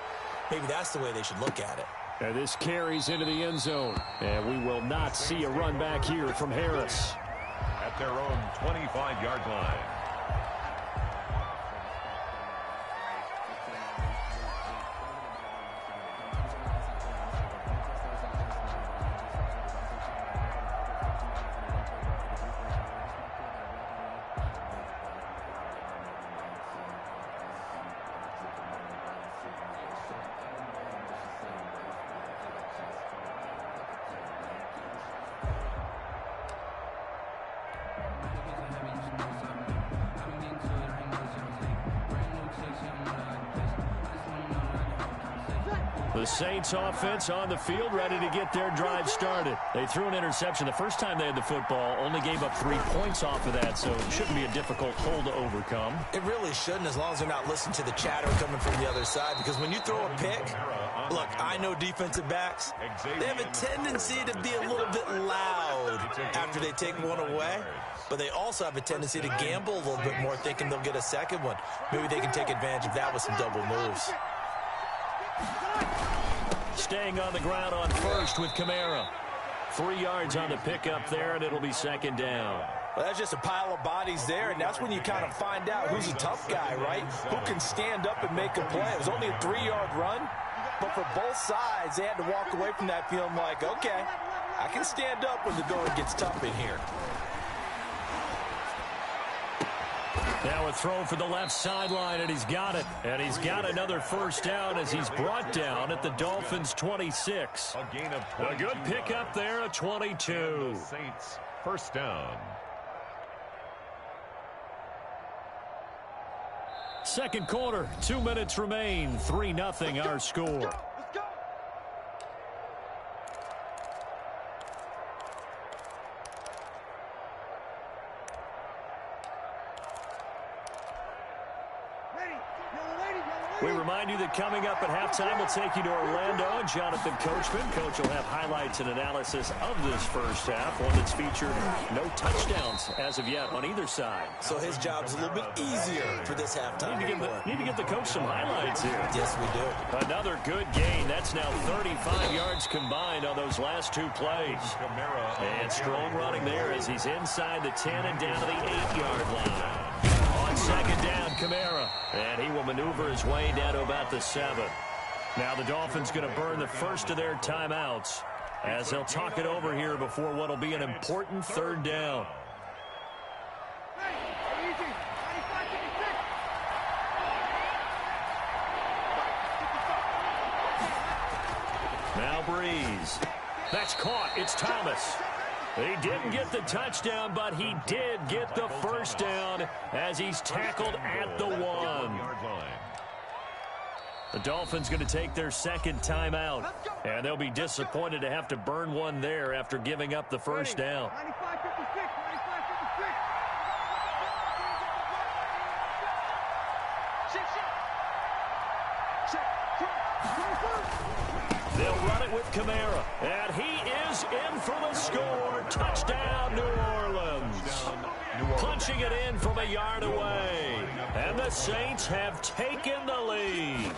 Maybe that's the way they should look at it. And this carries into the end zone. And we will not see a run back here from Harris. At their own 25-yard line. The Saints offense on the field, ready to get their drive started. They threw an interception the first time they had the football, only gave up 3 points off of that, so it shouldn't be a difficult hole to overcome. It really shouldn't, as long as they're not listening to the chatter coming from the other side, because when you throw a pick, look, I know defensive backs, they have a tendency to be a little bit loud after they take one away, but they also have a tendency to gamble a little bit more, thinking they'll get a second one. Maybe they can take advantage of that with some double moves. Staying on the ground on first with Kamara. 3 yards on the pickup there, and it'll be second down. Well, that's just a pile of bodies there, and that's when you kind of find out who's a tough guy, right? Who can stand up and make a play. It was only a 3-yard run, but for both sides, they had to walk away from that feeling like, okay, I can stand up when the going gets tough in here. Now a throw for the left sideline, and he's got it. And he's got another first down as he's brought down at the Dolphins' 26. A gain of A good pickup there at 22. The Saints first down. Second quarter, 2 minutes remain. 3-0 our score. We remind you that coming up at halftime, we'll take you to Orlando. Jonathan Coachman. Coach will have highlights and analysis of this first half, one that's featured no touchdowns as of yet on either side. So his job's a little bit easier for this halftime. Need to give the coach some highlights here. Yes, we do. Another good gain. That's now 35 yards combined on those last 2 plays. And strong running there as he's inside the 10 and down to the 8-yard line. On second down, Kamara. And he will maneuver his way down to about the 7. Now the Dolphins going to burn the first of their timeouts as they'll talk it over here before what will be an important third down. Now Breeze. That's caught. It's Thomas. He didn't get the touchdown, but he did get the first down as he's tackled at the 1. The Dolphins going to take their second timeout, and they'll be disappointed to have to burn one there after giving up the first down. They'll run it with Kamara, and he is in for the score. Touchdown, New Orleans. Punching it in from a yard away. And the Saints have taken the lead.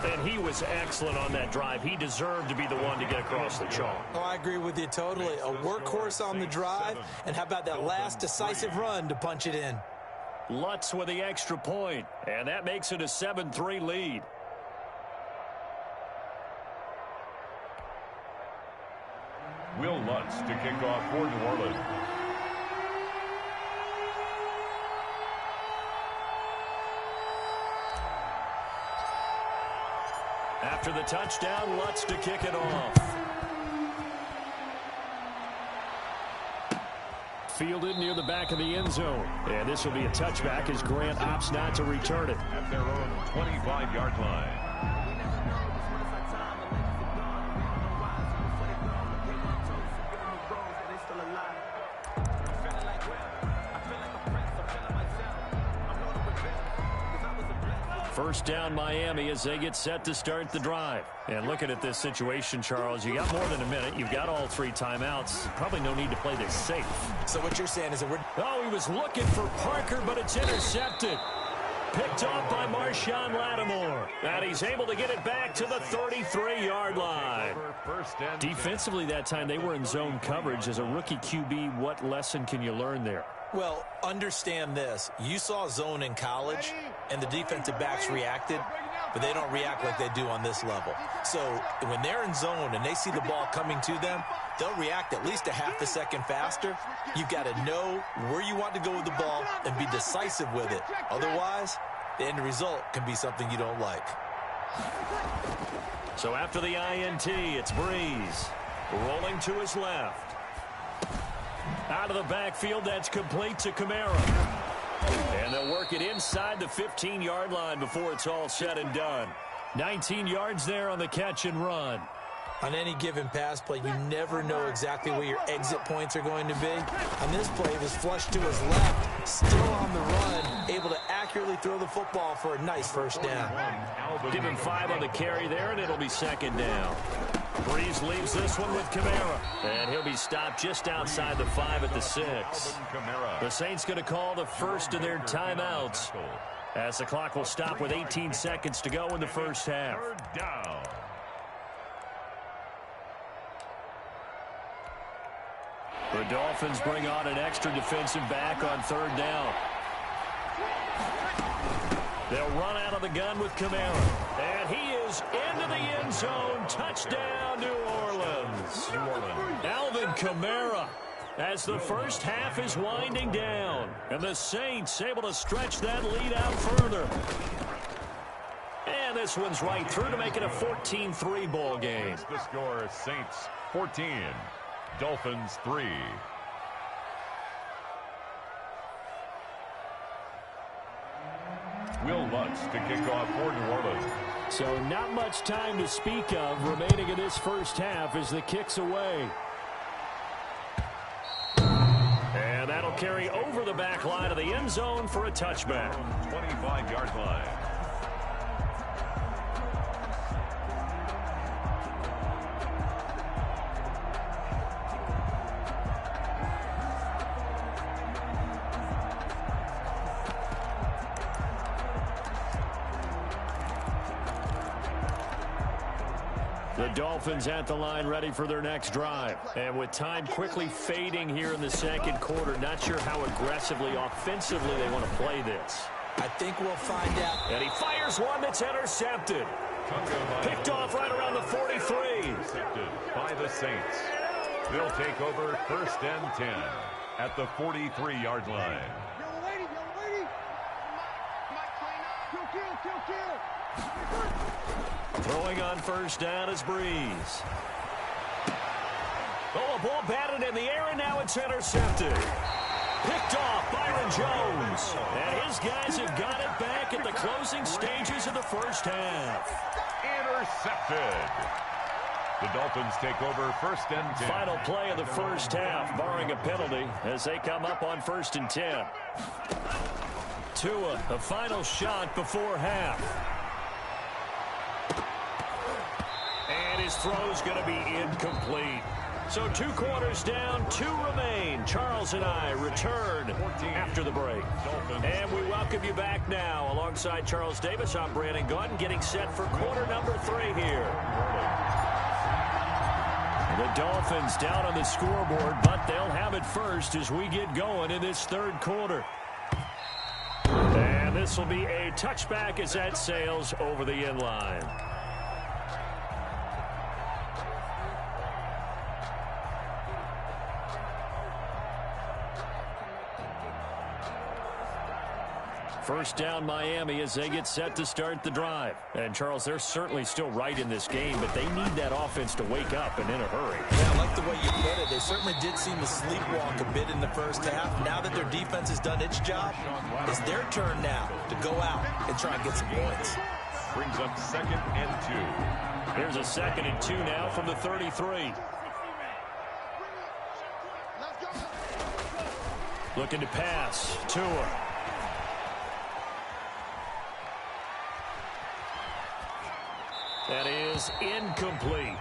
And he was excellent on that drive. He deserved to be the one to get across the chalk. Oh, I agree with you totally. A workhorse on the drive, and how about that last decisive run to punch it in? Lutz with the extra point, and that makes it a 7-3 lead. Will Lutz to kick off for New Orleans. After the touchdown, Lutz to kick it off. Fielded near the back of the end zone. And this will be a touchback as Grant opts not to return it. At their own 25-yard line. First down Miami as they get set to start the drive. And looking at this situation, Charles, you got more than a minute. You've got all 3 timeouts. Probably no need to play this safe. So what you're saying is that Oh, he was looking for Parker, but it's intercepted. Picked off by Marshawn Lattimore. And he's able to get it back to the 33-yard line. Defensively that time, they were in zone coverage. As a rookie QB, what lesson can you learn there? Well, understand this. You saw zone in college, and the defensive backs reacted, but they don't react like they do on this level. So when they're in zone and they see the ball coming to them, they'll react at least a half a second faster. You've got to know where you want to go with the ball and be decisive with it. Otherwise, the end result can be something you don't like. So after the INT, it's Breeze. Rolling to his left. Out of the backfield, that's complete to Kamara. And they'll work it inside the 15-yard line before it's all said and done. 19 yards there on the catch and run. On any given pass play, you never know exactly where your exit points are going to be. On this play, it was flushed to his left, still on the run, able to accurately throw the football for a nice first down. Give him 5 on the carry there, and it'll be second down. Breeze leaves this one with Kamara. And he'll be stopped just outside the 5 at the 6. The Saints going to call the first of their timeouts, as the clock will stop with 18 seconds to go in the first half. The Dolphins bring on an extra defensive back on 3rd down. They'll run out of the gun with Kamara. And he is into the end zone. Touchdown, New Orleans. Alvin Kamara, as the first half is winding down. And the Saints able to stretch that lead out further. And this one's right through to make it a 14-3 ball game. The score, Saints 14, Dolphins 3. Will Lutz to kick off for New Orleans. So not much time to speak of remaining in this first half as the kick's away. And that'll carry over the back line of the end zone for a touchback. 25-yard line. The Dolphins at the line ready for their next drive. And with time quickly fading here in the second quarter, not sure how aggressively, offensively they want to play this. I think we'll find out. And he fires one that's intercepted. Picked off right around the 43. Intercepted by the Saints. They'll take over 1st and 10 at the 43-yard line. Throwing on 1st down is Breeze. Oh, a ball batted in the air, and now it's intercepted. Picked off Byron Jones. And his guys have got it back at the closing stages of the first half. Intercepted. The Dolphins take over 1st and 10. Final play of the first half, barring a penalty, as they come up on 1st and 10. Tua, a final shot before half. And his throw's going to be incomplete. So 2 quarters down, 2 remain. Charles and I return after the break. And we welcome you back now. Alongside Charles Davis, I'm Brandon Gautin, getting set for quarter number 3 here. The Dolphins down on the scoreboard, but they'll have it first as we get going in this 3rd quarter. And this will be a touchback as that sails over the end line. First down Miami as they get set to start the drive. And, Charles, they're certainly still right in this game, but they need that offense to wake up and in a hurry. Yeah, I like the way you put it. They certainly did seem to sleepwalk a bit in the first half. Now that their defense has done its job, it's their turn now to go out and try and get some points. Brings up 2nd and 2. Here's a 2nd and 2 now from the 33. Looking to pass. Tua. That is incomplete.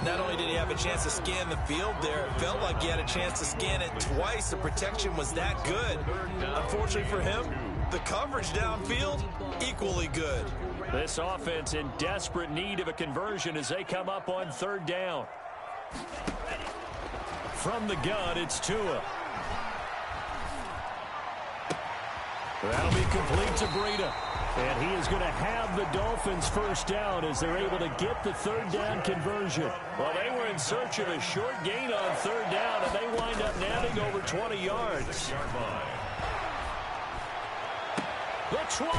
Not only did he have a chance to scan the field there, it felt like he had a chance to scan it twice. The protection was that good. Unfortunately for him, the coverage downfield, equally good. This offense in desperate need of a conversion as they come up on third down. From the gun, it's Tua. That'll be complete to Breida. And he is going to have the Dolphins first down as they're able to get the third down conversion. Well, they were in search of a short gain on third down, and they wind up nabbing over 20 yards. The 20.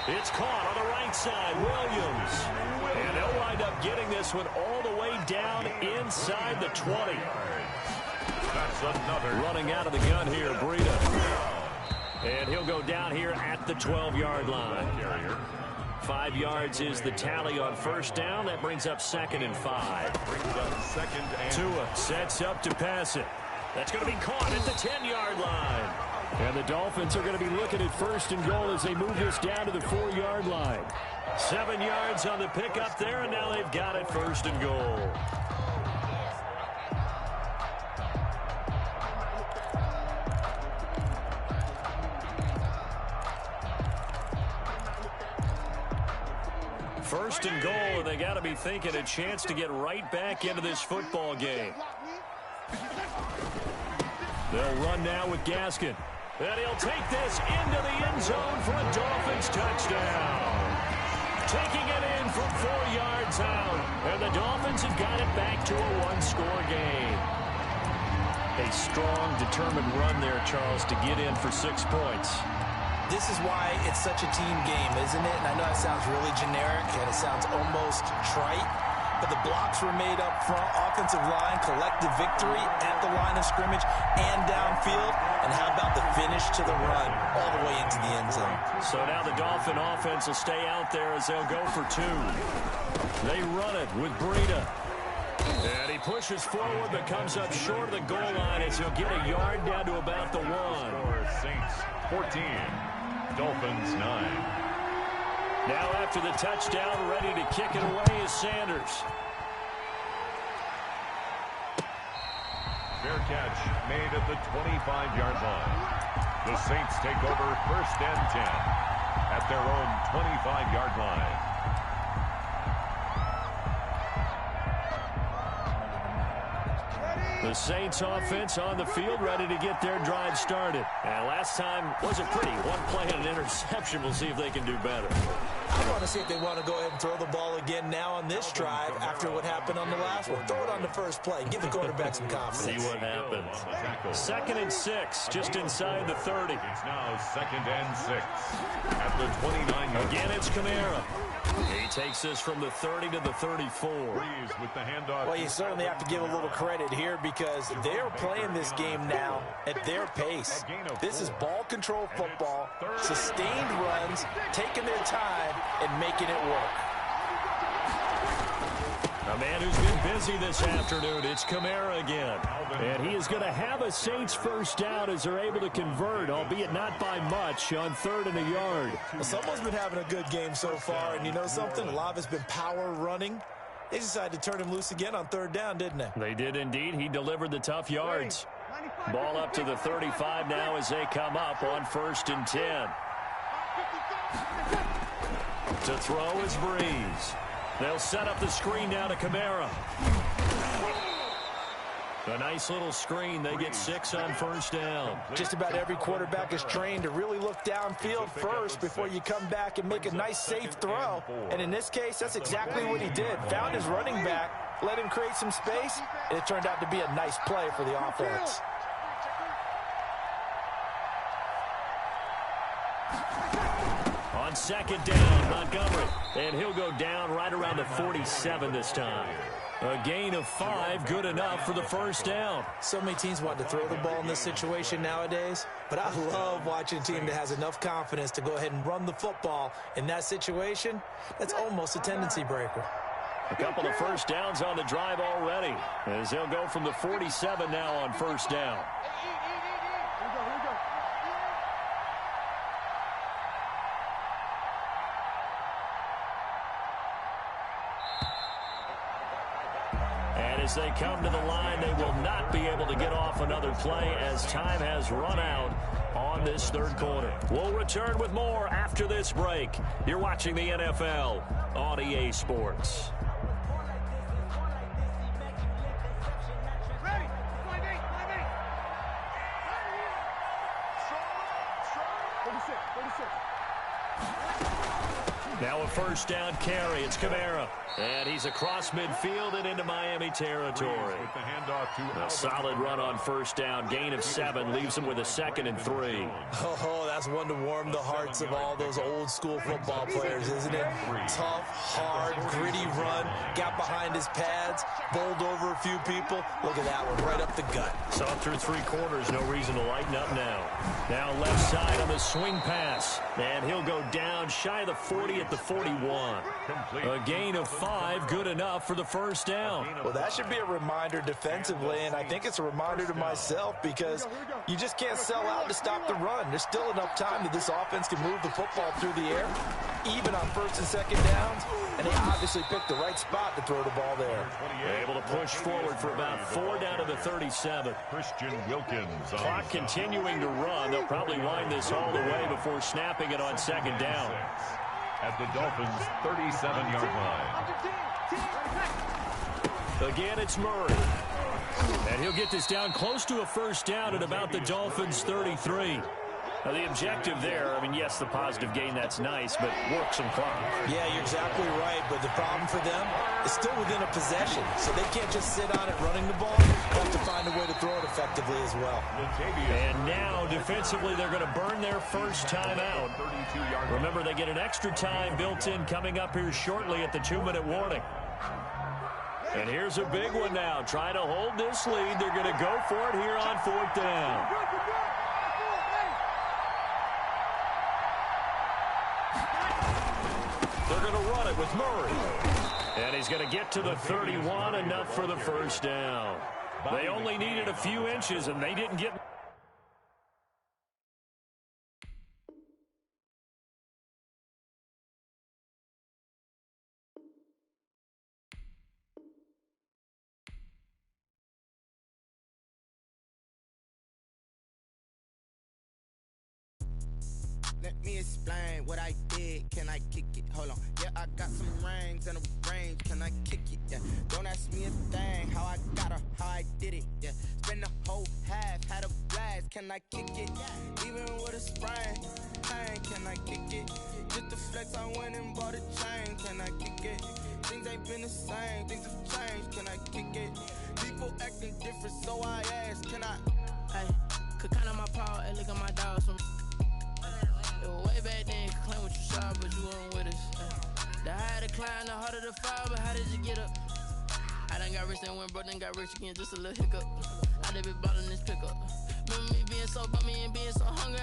It's caught on the right side, Williams. And they'll wind up getting this one all the way down inside the 20. That's another. Running out of the gun here, Breida. And he'll go down here at the 12-yard line. 5 yards is the tally on first down. That brings up 2nd and 5. Tua sets up to pass it. That's going to be caught at the 10-yard line. And the Dolphins are going to be looking at 1st and goal as they move this down to the 4-yard line. 7 yards on the pickup there, and now they've got it 1st and goal. First and goal, and they got to be thinking a chance to get right back into this football game. They'll run now with Gaskin. And he'll take this into the end zone for a Dolphins touchdown. Taking it in from 4 yards out. And the Dolphins have got it back to a one-score game. A strong, determined run there, Charles, to get in for 6 points. This is why it's such a team game, isn't it? And I know it sounds really generic and it sounds almost trite, but the blocks were made up front, offensive line, collective victory at the line of scrimmage and downfield. And how about the finish to the run all the way into the end zone? So now the Dolphin offense will stay out there as they'll go for 2. They run it with Breida. And he pushes forward but comes up short of the goal line as he'll get a yard down to about the 1. Saints 14. Dolphins 9. Now after the touchdown, ready to kick it away is Sanders. Fair catch made at the 25-yard line. The Saints take over 1st and 10 at their own 25-yard line. The Saints offense on the field, ready to get their drive started. And last time wasn't pretty. 1 play and an interception. We'll see if they can do better. I want to see if they want to go ahead and throw the ball again now on this drive after what happened on the last one. Throw it on the first play. Give the quarterback some confidence. See what happens. 2nd and 6, just inside the 30. It's now 2nd and 6 at the 29. Again, it's Kamara. He takes this from the 30 to the 34. With the handoff. Well, you certainly have to give a little credit here because they're playing this game now at their pace. This is ball control football, sustained runs, taking their time, and making it work. A man who's been busy this afternoon, it's Kamara again. And he is going to have a Saints first down as they're able to convert, albeit not by much, on 3rd and a yard. Well, someone's been having a good game so far, and you know something? A lot of it's been power running. They decided to turn him loose again on 3rd down, didn't they? They did indeed. He delivered the tough yards. Ball up to the 35 now as they come up on 1st and 10. To throw is Breeze. They'll set up the screen now to Kamara. A nice little screen. They get 6 on 1st down. Just about every quarterback is trained to really look downfield first before you come back and make a nice, safe throw. And in this case, that's exactly what he did. Found his running back, let him create some space, and it turned out to be a nice play for the offense. On 2nd down, Montgomery. And he'll go down right around the 47 this time. A gain of 5, good enough for the first down. So many teams want to throw the ball in this situation nowadays, but I love watching a team that has enough confidence to go ahead and run the football. In that situation, that's almost a tendency breaker. A couple of first downs on the drive already, as they'll go from the 47 now on 1st down. And as they come to the line, they will not be able to get off another play as time has run out on this third quarter. We'll return with more after this break. You're watching the NFL on EA Sports. Now a first down carry. It's Kamara. And he's across midfield and into Miami territory. With the handoff to A solid run on first down. Gain of 7 leaves him with a 2nd and 3. Oh, that's one to warm the hearts of all those old school football players, isn't it? Tough, hard, gritty run. Got behind his pads, bowled over a few people. Look at that one, right up the gut. So through 3 quarters, no reason to lighten up now. Now left side on the swing pass. And he'll go down shy of the 40 at the 41. A gain of 5, good enough for the first down. Well, that should be a reminder defensively, and I think it's a reminder to myself because you just can't sell out to stop the run. There's still enough time that this offense can move the football through the air, even on first and second downs, and they obviously picked the right spot to throw the ball there. Able to push forward for about 4 down to the 37. Christian Wilkins. Clock continuing to run. They'll probably wind this all the way before snapping it on second down. At the Dolphins' 37-yard line. Again, it's Murray. And he'll get this down close to a first down at about the Dolphins' 33. Now, the objective there, I mean, yes, the positive gain, that's nice, but work some clock. Yeah, you're exactly right, but the problem for them is still within a possession, so they can't just sit on it running the ball. They have to find a way to throw it effectively as well. And now, defensively, they're going to burn their first time out. Remember, they get an extra time built in coming up here shortly at the 2-minute warning. And here's a big one now. Trying to hold this lead. They're going to go for it here on 4th down. They're going to run it with Murray. And he's going to get to the 31, enough for the first down. They only needed a few inches, and they didn't get... Let me explain what I did. Can I kick it? Hold on. Yeah, I got some rings and a range. Can I kick it? Yeah. Don't ask me a thing. How I got her, how I did it. Yeah. Spend the whole half, had a blast. Can I kick it? Even with a sprain. Pain, can I kick it? Just the flex, I went and bought a chain. Can I kick it? Things ain't been the same. Things have changed. Can I kick it? People acting different, so I ask. Can I? Hey, could count on my power and look at my dogs from. Way back then, you could claim what you saw, but you weren't with us. The higher the climb, the harder the fall, but how did you get up? I done got rich, then went broke, then got rich again, just a little hiccup. I done been ballin' this pickup. Remember me being so bummy and being so hungry,